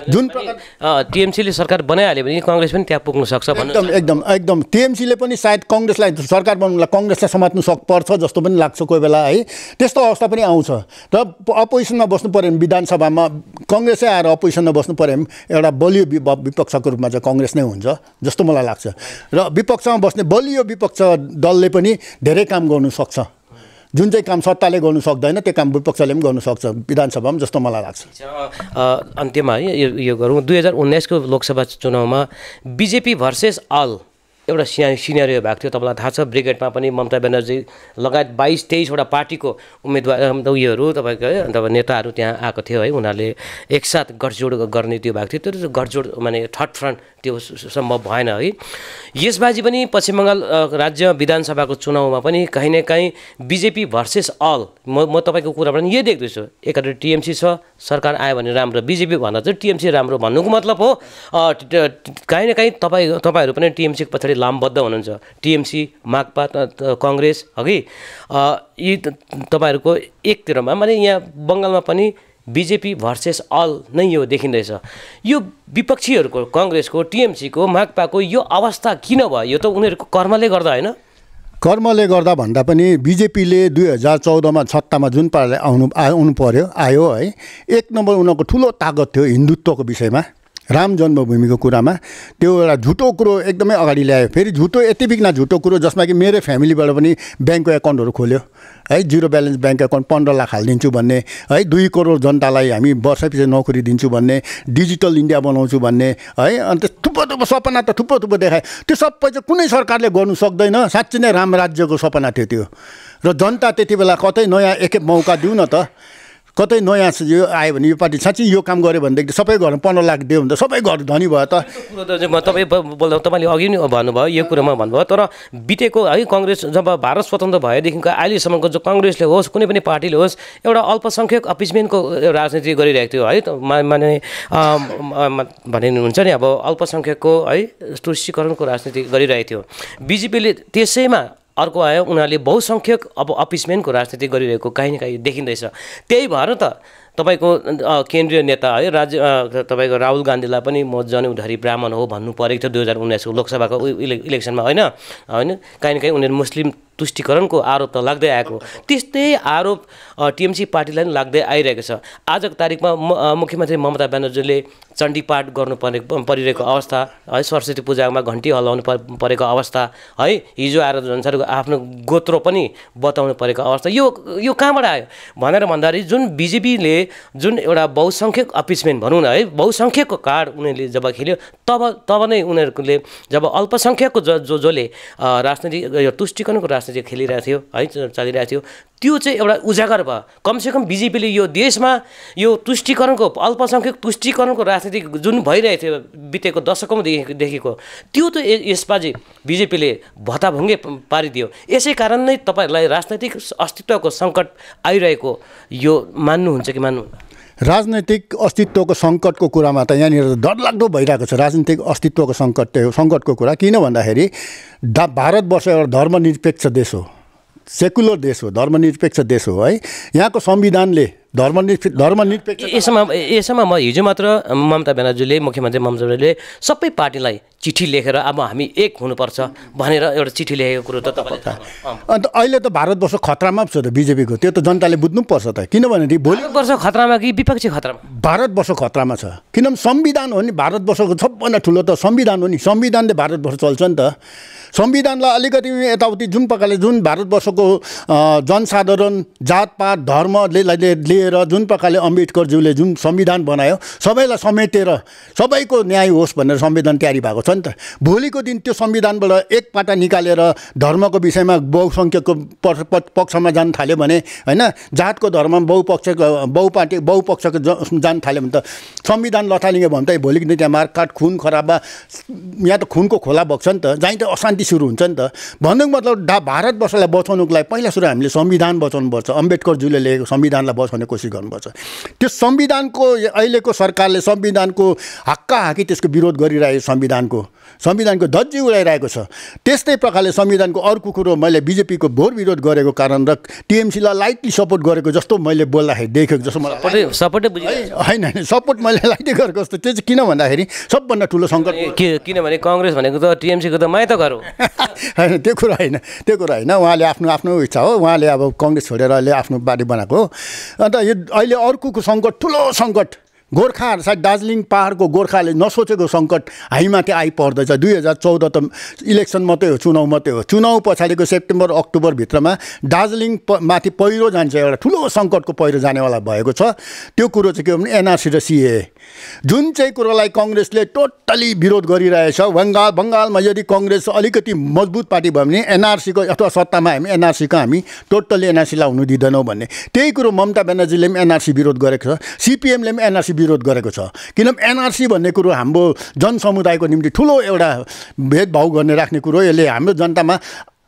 जुन प्रकार टिएमसीले सरकार बनाइहाल्यो भने कङ्ग्रेस पनि त्यहाँ पुग्न सक्छ भन्नु? एकदम टिएमसीले पनि सायद कङ्ग्रेसलाई सरकार बनाउनलाई कङ्ग्रेसलाई समात्नु पर्छ जस्तो पनि लाग्छ कोही बेला है, त्यस्तो अवस्था पनि आउँछ। र अपोजिसनमा बस्नु पऱ्यो भने विधानसभामा कङ्ग्रेसै आएर अपोजिसनमा बस्नु पऱ्यो भने एउटा बलियो विपक्षको रूपमा चाहिँ कङ्ग्रेस नै हुन्छ जस्तो मलाई लाग्छ। र विपक्षमा बस्ने बलियो विपक्ष दलले पनि धेरै काम गर्नु सक्छ, जुन चाहिँ काम सत्ताले गर्नु सक्दैन त्यो काम विपक्षले पनि गर्नु सक्छ विधानसभामा जस्तो मलाई लाग्छ। अन्त्यमा है यो गरौँ, 2019को लोकसभा चुनावमा बिजेपी भर्सेस अल एउटा सिनेरियो भएको थियो, तपाईँलाई थाहा छ। ब्रिगेडमा पनि ममता ब्यानर्जी लगायत 22-23वटा पार्टीको उम्मेदवार उयोहरू तपाईँको है अन्त नेताहरू त्यहाँ आएको थियो है, उनीहरूले एकसाथ गठजोड गर्ने त्यो भएको थियो। त्यो गठजोड माने थर्ड फ्रन्ट त्यो सम्भव भएन है। यसबाजी पनि पश्चिम बङ्गाल राज्य विधानसभाको चुनावमा पनि कहीँ न कहीँ बिजेपी भर्सेस अल, म तपाईँको कुराबाट यही देख्दैछु, एकातिर टिएमसी छ, सरकार आयो भने राम्रो, बिजेपी भन्दा चाहिँ टिएमसी राम्रो भन्नुको मतलब हो कहीँ न कहीँ तपाईँहरू पनि टिएमसीको पछाडि लामबद्ध हुनुहुन्छ, टिएमसी, माकपा, कङ्ग्रेस अघि यी तपाईँहरूको एकतिरमा माने यहाँ बङ्गालमा पनि बिजेपी भर्सेस अल नै यो देखिँदैछ। यो विपक्षीहरूको कङ्ग्रेसको, टिएमसीको, माकपाको यो अवस्था किन भयो? यो त उनीहरूको कर्मले गर्दा होइन? कर्मले गर्दा भन्दा पनि बिजेपीले 2014मा सत्तामा जुन पाराले आउनु पर्यो आयो है, एक नम्बर उनीहरूको ठुलो ताकत थियो हिन्दुत्वको विषयमा, राम जन्मभूमिको कुरामा त्यो एउटा झुटो कुरो एकदमै अगाडि ल्यायो। फेरि झुटो यति बिघ्न झुटो कुरो जसमा कि मेरो फ्यामिलीबाट पनि ब्याङ्कको एकाउन्टहरू खोल्यो है, 0 ब्यालेन्स ब्याङ्क एकाउन्ट 15 लाख हालिदिन्छु भन्ने है, 2 करोड जनतालाई हामी वर्षपछि नोकरी दिन्छु भन्ने, डिजिटल इन्डिया बनाउँछु भन्ने है, अन्त थुप्रो सपना त थुप्रो देखाए। त्यो सबै चाहिँ कुनै सरकारले गर्नु सक्दैन, साँच्चै नै राम राज्यको सपना थियो त्यो। र जनता त्यति बेला कतै नयाँ एक मौका दिउँ न त, कतै नयाँ यो आयो भने यो पार्टी साँच्चै यो काम गऱ्यो भनेदेखि सबै घरमा 15 लाख दियो भने त सबै घर धनी भयो त। तपाईँ बोल्दा तपाईँले अघि नै भन्नुभयो, यो कुरामा भन्नुभयो, तर बितेको है कङ्ग्रेस जब भारत स्वतन्त्र भएदेखिको अहिलेसम्मको जो कङ्ग्रेसले होस् कुनै पनि पार्टीले होस् एउटा अल्पसङ्ख्यक अपिसमेन्टको राजनीति गरिरहेको थियो है, माने भनिनुहुन्छ नि अब अल्पसङ्ख्यकको है तुष्टीकरणको राजनीति गरिरहेको थियो। बिजेपीले त्यसैमा अर्को आयो, उनीहरूले बहुसङ्ख्यक अब अपिसमेन्टको राजनीति गरिरहेको कहीँ न कहीँ देखिँदैछ। त्यही भएर त तपाईँको केन्द्रीय नेता है राज्य तपाईँको राहुल गान्धीलाई पनि म जनउधारी ब्राह्मण हो भन्नु परेको थियो 2019को लोकसभाको इलेक्सनमा होइन, कहीँ न कहीँ उनीहरू मुस्लिम तुष्टिकरणको आरोप त लाग्दै आएको, त्यस्तै आरोप टिएमसी पार्टीलाई पनि लाग्दै आइरहेको छ। आजको तारिकमा मुख्यमन्त्री ममता ब्यानर्जीले चण्डीपाठ गर्नु परिरहेको अवस्था है, सरस्वती पूजामा घन्टी हल्लाउनु परेको अवस्था है, हिजो आएर जनसारको आफ्नो गोत्रो पनि बताउनु परेको अवस्था, यो कहाँबाट आयो भनेर भन्दाखेरि जुन बिजेपीले जुन एउटा बहुसङ्ख्यक अपिसमेन्ट भनौँ न है, बहुसङ्ख्यकको कार्ड उनीहरूले जब खेल्यो तब नै उनीहरूले जब अल्पसङ्ख्यकको जसले राजनीति यो तुष्टिकरणको राजनीति खेलिरहेको थियो है, चलिरहेको थियो, त्यो चाहिँ एउटा उजागर भयो। कमसेकम बिजेपीले यो देशमा यो तुष्टिकरणको अल्पसङ्ख्यक तुष्टिकरणको राजनीति जुन भइरहेको थियो बितेको दशकौँ देखिको, त्यो त यसपालि बिजेपीले भत्ताभुङ्गे पारिदियो। यसै कारण नै तपाईँहरूलाई राजनैतिक अस्तित्वको सङ्कट आइरहेको यो मान्नुहुन्छ कि मान्नुहुन्न? राजनैतिक अस्तित्वको सङ्कटको कुरामा त यहाँनिर डरलाग्दो भइरहेको छ। राजनीतिक अस्तित्वको सङ्कटको कुरा किन भन्दाखेरि भारतवर्ष एउटा धर्मनिरपेक्ष देश हो, सेकुलर देश हो, धर्मनिरपेक्ष देश हो है। यहाँको संविधानले धर्मनिरपेक्ष यसमा म हिजो मात्र ममता ब्यानर्जीले मुख्यमन्त्री ममता ब्यानर्जीले सबै पार्टीलाई चिठी लेखेर अब हामी एक हुनुपर्छ भनेर एउटा चिठी लेखेको कुरो त तपाईँले अन्त अहिले त भारतवर्ष खतरामा छ त बिजेपीको, त्यो त जनताले बुझ्नुपर्छ त। किनभने भारतवर्ष खतरामा कि विपक्षी खतरामा? भारतवर्ष खतरामा छ, किनभने संविधान हो नि भारतवर्षको सबभन्दा ठुलो त संविधान हो नि। संविधानले भारतवर्ष चल्छ नि त। संविधानलाई अलिकति यताउति जुन प्रकारले जुन भारतवर्षको जनसाधारण जातपात धर्मले लिएर जुन प्रकारले अम्बेडकरज्यूले जुन संविधान बनायो सबैलाई समेटेर सबैको न्याय होस् भनेर संविधान तयारी भएको छ नि त। भोलिको दिन त्यो संविधानबाट एक पाटा निकालेर धर्मको विषयमा बहुसङ्ख्यकको पक्षमा जान थाल्यो भने होइन, जातको धर्ममा बहुपक्षको जान थाल्यो भने त संविधान लथालिङ्गे भने त भोलिको दिन त्यहाँ मारकाट खुन खराबा यहाँ त खुनको खोला बग्छ नि त, जहीँ त अशान्ति सुरु हुन्छ नि त। भन्नुको मतलब भारतवर्षलाई बचाउनुको लागि पहिला सुरु हामीले संविधान बचाउनुपर्छ। अम्बेडकरज्यूले लेखेको संविधानलाई बचाउने कोसिस गर्नुपर्छ। त्यो संविधानको अहिलेको सरकारले संविधानको हाक्काहाकी त्यसको विरोध गरिरहेको, संविधानको धज्जी उडाइरहेको छ। त्यस्तै प्रकारले संविधानको अर्को कुरो मैले बिजेपीको घोर विरोध गरेको कारण र टिएमसीलाई लाइटली सपोर्ट गरेको जस्तो मैले बोल्दाखेरि देखेको जस्तो मलाई सपोर्टै होइन सपोर्ट मैले लाइटली गरेको जस्तो। त्यो चाहिँ किन भन्दाखेरि सबभन्दा ठुलो सङ्कट किनभने काङ्ग्रेस भनेको त टिएमसीको त माइत घर हो होइन, त्यो कुरा होइन। उहाँले आफ्नो इच्छा हो, उहाँले अब काङ्ग्रेस छोडेर अहिले आफ्नो पार्टी बनाएको हो। अन्त यो अहिले अर्को सङ्कट ठुलो सङ्कट गोर्खाहरू सायद दार्जिलिङ पाहाडको गोर्खाले नसोचेको सङ्कट हामीमाथि आइपर्दैछ। 2014 त इलेक्सन मात्रै हो, चुनाव मात्रै हो। चुनाव पछाडिको सेप्टेम्बर अक्टोबरभित्रमा दार्जिलिङ माथि पहिरो जान्छ, एउटा ठुलो सङ्कटको पहिरो जानेवाला भएको छ। त्यो कुरो चाहिँ के हो भने एनआरसी र सिए, जुन चाहिँ कुरोलाई कङ्ग्रेसले टोटली विरोध गरिरहेछ। बङ्गालमा यदि कङ्ग्रेस अलिकति मजबुत पार्टी भयो भने एनआरसीको अथवा सत्तामा हामी एनआरसीको हामी टोटल्ली एनआरसीलाई हुनु दिँदैनौँ भन्ने त्यही कुरो ममता ब्यानर्जीले पनि एनआरसी विरोध गरेको छ, सिपिएमले पनि एनआरसी विरोध गरेको छ। किनभने एनआरसी भन्ने कुरो हाम्रो जनसमुदायको निम्ति ठुलो एउटा भेदभाव गर्ने राख्ने कुरो, यसले हाम्रो जनतामा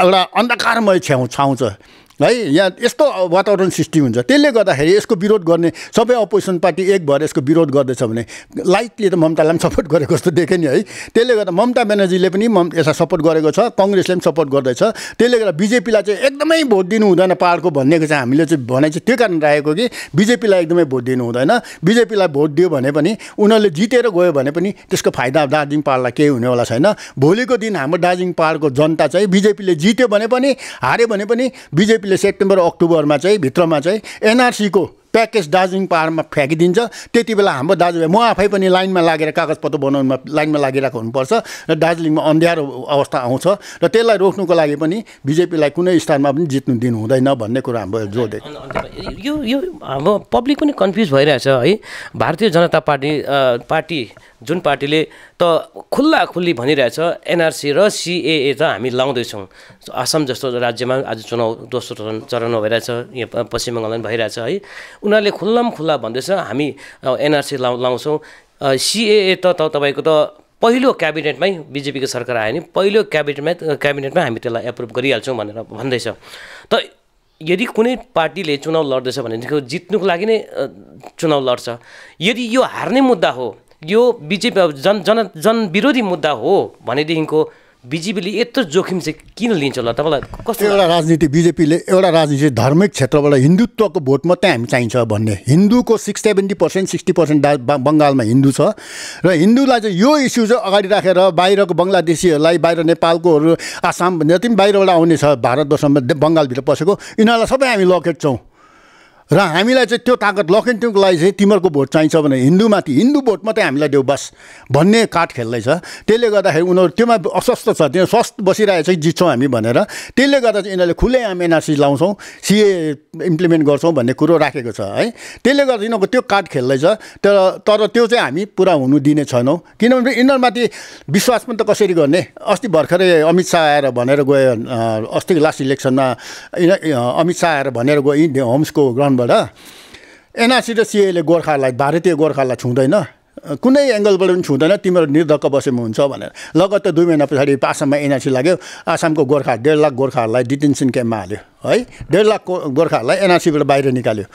एउटा अन्धकारमय छाउँछ है। यहाँ यस्तो वातावरण सृष्टि हुन्छ। त्यसले गर्दाखेरि यसको विरोध गर्ने सबै अपोजिसन पार्टी एक भएर यसको विरोध गर्दैछ भने लाइटली त ममतालाई पनि सपोर्ट गरेको जस्तो देख्यो नि है। त्यसले गर्दा ममता ब्यानर्जीले पनि यसलाई सपोर्ट गरेको छ, कङ्ग्रेसले पनि सपोर्ट गर्दैछ। त्यसले गर्दा बिजेपीलाई चाहिँ एकदमै भोट दिनु हुँदैन पाहाडको भन्नेको चाहिँ हामीले चाहिँ भनाइ चाहिँ त्यो कारण राखेको कि बिजेपीलाई एकदमै भोट दिनु हुँदैन। बिजेपीलाई भोट दियो भने पनि उनीहरूले जितेर गयो भने पनि त्यसको फाइदा दार्जिलिङ पाहाडलाई केही हुनेवाला छैन। भोलिको दिन हाम्रो दार्जिलिङ पाहाडको जनता चाहिँ बिजेपीले जित्यो भने पनि हार्यो भने पनि बिजेपी सेप्टेम्बर अक्टोबरमा चाहिँ भित्रमा चाहिँ एनआरसीको प्याकेज दार्जिलिङ पाहाडमा फ्याँकिदिन्छ। त्यति बेला हाम्रो दाजुभाइ म आफै पनि लाइनमा लागेर कागजपत्र बनाउनुमा लाइनमा लागिरहेको हुनुपर्छ र दार्जिलिङमा अँध्यारो अवस्था आउँछ र त्यसलाई रोक्नुको लागि पनि बिजेपीलाई कुनै स्थानमा पनि जित्नु दिनु हुँदैन भन्ने कुरा हाम्रो जोड दिएको। यो हाम्रो पब्लिक पनि कन्फ्युज भइरहेछ है। भारतीय जनता पार्टी जुन पार्टीले त खुल्ली भनिरहेछ एनआरसी र सिएए त हामी लाउँदैछौँ। असम जस्तो राज्यमा आज चुनाव दोस्रो चरणमा भइरहेछ, यहाँ पश्चिम बङ्गालमा भइरहेछ है। उनीहरूले खुल्ला भन्दैछ हामी एनआरसी लाउँछौँ। सिएए त तपाईँको त पहिलो क्याबिनेटमै बिजेपीको सरकार आयो नि पहिलो क्याबिनेटमा हामी त्यसलाई एप्रुभ गरिहाल्छौँ भनेर भन्दैछ। त यदि कुनै पार्टीले चुनाव लड्दैछ भनेदेखि जित्नुको लागि नै चुनाव लड्छ। यदि यो हार्ने मुद्दा हो, यो बिजेपी जनविरोधी मुद्दा हो भनेदेखिको बिजेपीले यत्रो जोखिम चाहिँ किन लिन्छ होला तपाईँलाई कस्तो? एउटा राजनीति बिजेपीले एउटा राजनीति धार्मिक क्षेत्रबाट हिन्दुत्वको भोट मात्रै हामी चाहिन्छ भन्ने, हिन्दूको 70% 60% बङ्गालमा हिन्दू छ र हिन्दूलाई चाहिँ यो इस्यु चाहिँ अगाडि राखेर बाहिरको बङ्गलादेशीहरूलाई, बाहिर नेपालकोहरू, आसाम जति पनि बाहिरबाट आउने छ भारतवर्षमा बङ्गालभित्र पसेको, यिनीहरूलाई सबै हामी लखेट्छौँ र हामीलाई चाहिँ त्यो ताकत लखेट्नुको लागि चाहिँ तिमीहरूको भोट चाहिन्छ भने हिन्दूमाथि, हिन्दू भोट मात्रै हामीलाई देऊ बस भन्ने कार्ड खेल्दैछ। त्यसले गर्दाखेरि उनीहरू त्योमा अस्वस्थ छ, त्यो स्वस्थ बसिरहेको चाहिँ जित्छौँ हामी भनेर, त्यसले गर्दा चाहिँ यिनीहरूले खुल्लेआम एनआरसी लाउँछौँ, सिए इम्प्लिमेन्ट गर्छौँ भन्ने कुरो राखेको छ है। त्यसले गर्दा यिनीहरूको त्यो कार्ड खेल्दैछ, तर त्यो चाहिँ हामी पुरा हुनु दिने छैनौँ, किनभने यिनीहरूमाथि विश्वास पनि त कसरी गर्ने। अस्ति भर्खरै अमित शाह आएर भनेर गयो, अस्तिको लास्ट इलेक्सनमा अमित शाह आएर भनेर गयो होम्सको ग्राउन्ड एनआरसी र सिएले गोर्खाहरूलाई, भारतीय गोर्खाहरूलाई छुँदैन, कुनै एङ्गलबाट पनि छुँदैन, तिमीहरू निर्धक्क बसेमा हुन्छ भनेर लगत्तै 2 महिना पछाडि आसाममा एनआरसी लाग्यो। आसामको गोर्खा 1.5 लाख गोर्खाहरूलाई डिटेन्सन क्याम्पमा हाल्यो है, 1.5 लाख गोर्खाहरूलाई एनआरसीबाट बाहिर निकाल्यो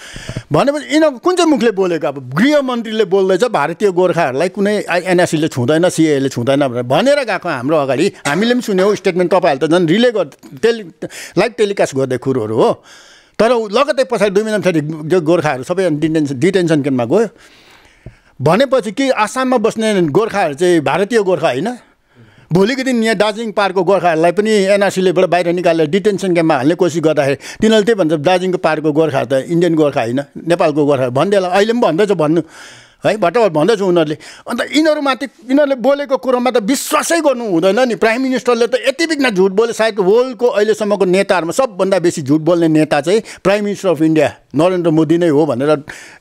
भनेपछि यिनीहरू कुन चाहिँ मुखले बोलेको? अब गृहमन्त्रीले बोल्दैछ भारतीय गोर्खाहरूलाई कुनै एनआरसीले छुँदैन, सिएले छुँदैन भनेर गएको हाम्रो अगाडि, हामीले पनि सुन्यौँ स्टेटमेन्ट। तपाईँहरूले त झन् रिले लाइभ टेलिकास्ट गर्दै कुरोहरू हो, तर लगत्तै पछाडि 2 महिना पछाडि गोर्खाहरू सबै डिटेन्सन क्याम्पमा गयो भनेपछि कि आसाममा बस्ने गोर्खाहरू चाहिँ भारतीय गोर्खा होइन? भोलिको दिन यहाँ दार्जिलिङ पाहाडको गोर्खाहरूलाई पनि एनआरसीलेबाट बाहिर निकालेर डिटेन्सन क्याम्पमा हाल्ने कोसिस गर्दाखेरि तिनीहरूले त्यही भन्छ दार्जिलिङको पाहाडको गोर्खाहरू त इन्डियन गोर्खा होइन, नेपालको गोर्खा भन्दैला अहिले पनि भन्दैछ भन्नु है, भट्टाभट भन्दैछ उनीहरूले। अन्त यिनीहरूमाथि यिनीहरूले बोलेको कुरोमा त विश्वासै गर्नु हुँदैन नि। प्राइम मिनिस्टरले त यति बिघ्न झुट बोले, सायद वर्ल्डको अहिलेसम्मको नेताहरूमा सबभन्दा बेसी झुट बोल्ने नेता चाहिँ prime minister of India Narendra Modi नै हो भनेर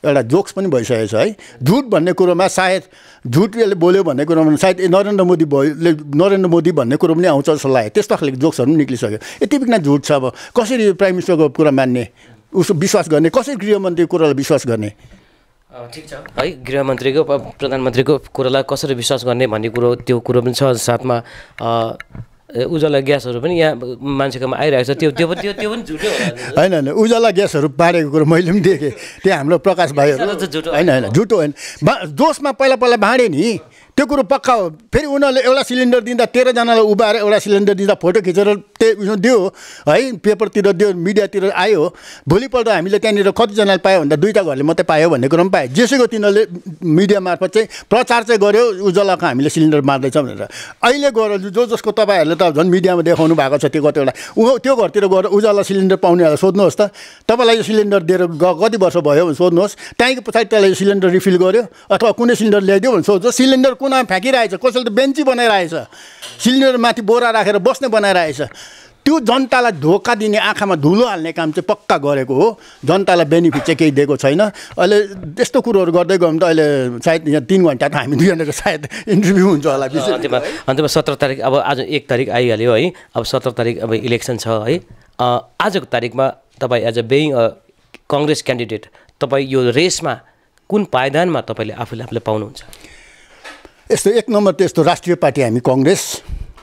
एउटा जोक्स पनि भइसकेको छ है। झुट भन्ने कुरोमा सायद झुटले बोल्यो भन्ने कुरोमा सायद नरेन्द्र मोदी भन्ने कुरो पनि आउँछ जस्तो लाग्यो, त्यस्तो खालको जोक्सहरू पनि निक्लिसक्यो। यति बिघ्न झुट छ, अब कसरी प्राइम मिनिस्टरको कुरा मान्ने, उसको विश्वास गर्ने, कसरी गृहमन्त्रीको कुरालाई विश्वास गर्ने? ठिक छ है, गृहमन्त्रीको प्रधानमन्त्रीको कुरालाई कसरी विश्वास गर्ने भन्ने कुरो, त्यो कुरो पनि छ। साथमा उजाला ग्यासहरू पनि यहाँ मान्छेकोमा आइरहेको छ, त्यो पनि झुटो होइन। उजाला ग्यासहरू बाँडेको कुरो मैले पनि देखेँ, त्यो हाम्रो प्रकाश भाइहरू होइन, झुटो होइन। जोसमा पहिला बाँडे नि, त्यो कुरो पक्का हो। फेरि उनीहरूले एउटा सिलिन्डर दिँदा 13 जनालाई उभाएर एउटा सिलिन्डर दिँदा फोटो खिचेर त्यो दियो है, पेपरतिर दियो, मिडियातिर आयो। भोलिपल्ट हामीले त्यहाँनिर कतिजनाले पायो भन्दा 2टा घरले मात्रै पायो भन्ने कुरो पनि पायो। जेसैको तिनीहरूले मिडिया मार्फत चाहिँ प्रचार चाहिँ गर्यो उजालाको हामीले सिलिन्डर मार्दैछ भनेर। अहिले गएर जसको तपाईँहरूले त झन् मिडियामा देखाउनु भएको छ त्यो कतिवटा त्यो घरतिर गएर उजाला सिलिन्डर पाउनेहरूलाई सोध्नुहोस् त, तपाईँलाई यो सिलिन्डर दिएर कति वर्ष भयो भने सोध्नुहोस्। त्यहाँको पछाडि त्यसलाई सिलिन्डर रिफिल गर्यो अथवा कुनै सिलिन्डर ल्याइदियो भने सोध्छ। सिलिन्डर कुनामा फ्याँकिरहेछ, कसैले त बेन्ची बनाइरहेछ, सिलिन्डर माथि बोरा राखेर बस्ने बनाइरहेछ। त्यो जनतालाई धोका दिने, आँखामा धुलो हाल्ने काम चाहिँ पक्का गरेको हो। जनतालाई बेनिफिट चाहिँ केही दिएको छैन। अहिले त्यस्तो कुरोहरू गर्दै गयो भने त अहिले सायद यहाँ 3 घन्टा त हामी 2 जनाको सायद इन्टरभ्यू हुन्छ होला। अन्त्यमा 17 तारिक, अब आज 1 तारिक आइहाल्यो है, अब 17 तारिक अब इलेक्सन छ है। आजको तारिकमा तपाईँ एज अ बेइङ कङ्ग्रेस क्यान्डिडेट, तपाईँ यो रेसमा कुन पायदानमा तपाईँले आफूले पाउनुहुन्छ? यस्तो 1 नम्बर त यस्तो राष्ट्रिय पार्टी हामी कङ्ग्रेस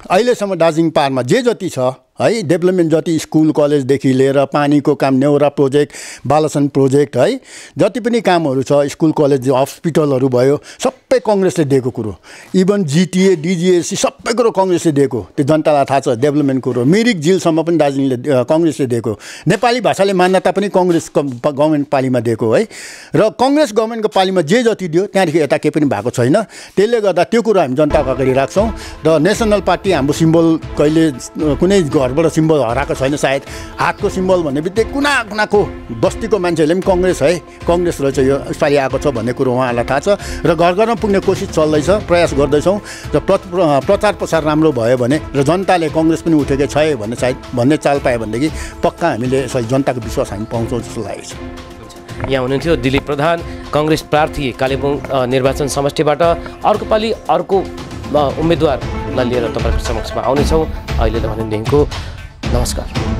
अहिलेसम्म दार्जिलिङ पाहाडमा जे जति छ है, डेभलपमेन्ट जति स्कुल कलेजदेखि लिएर पानीको काम, नेउरा प्रोजेक्ट, बालसन प्रोजेक्ट है, जति पनि कामहरू छ, स्कुल कलेज हस्पिटलहरू भयो, सबै कङ्ग्रेसले दिएको कुरो। इभन जिटिए डिजिएससी सबै कुरो कङ्ग्रेसले दिएको, त्यो जनतालाई थाहा छ। डेभलपमेन्ट कुरो मिरिक झिलसम्म पनि दार्जिलिङले कङ्ग्रेसले दिएको। नेपाली भाषाले मान्यता पनि कङ्ग्रेस गभर्मेन्ट पालीमा दिएको है। र कङ्ग्रेस गभर्मेन्टको पालीमा जे जति दियो त्यहाँदेखि यता केही पनि भएको छैन। त्यसले गर्दा त्यो कुरो हामी जनताको अगाडि राख्छौँ। र नेसनल पार्टी हाम्रो सिम्बल कहिले कुनै घरबाट सिम्बल हराएको छैन। सायद हातको सिम्बल भन्ने बित्तिकै कुनाको बस्तीको मान्छेहरूले पनि कङ्ग्रेस है, कङ्ग्रेस रहेछ यो यसपालि आएको छ भन्ने कुरो उहाँहरूलाई थाहा छ। र घर घरमा पुग्ने कोसिस चल्दैछ, प्रयास गर्दैछौँ। र प्रचार प्रसार राम्रो भयो भने र जनताले कङ्ग्रेस पनि उठेकै छ भन्ने सायद भन्ने चाल पायो भनेदेखि पक्का हामीले जनताको विश्वास हामी पाउँछौँ जस्तो लागेको छ। यहाँ हुनुहुन्थ्यो दिलीप प्रधान, कङ्ग्रेस प्रार्थी कालेबुङ निर्वाचन समष्टिबाट। अर्को पालि अर्को उम्मेदवारलाई लिएर तपाईँहरूको समक्षमा आउनेछौँ। अहिले त भनेदेखिको नमस्कार।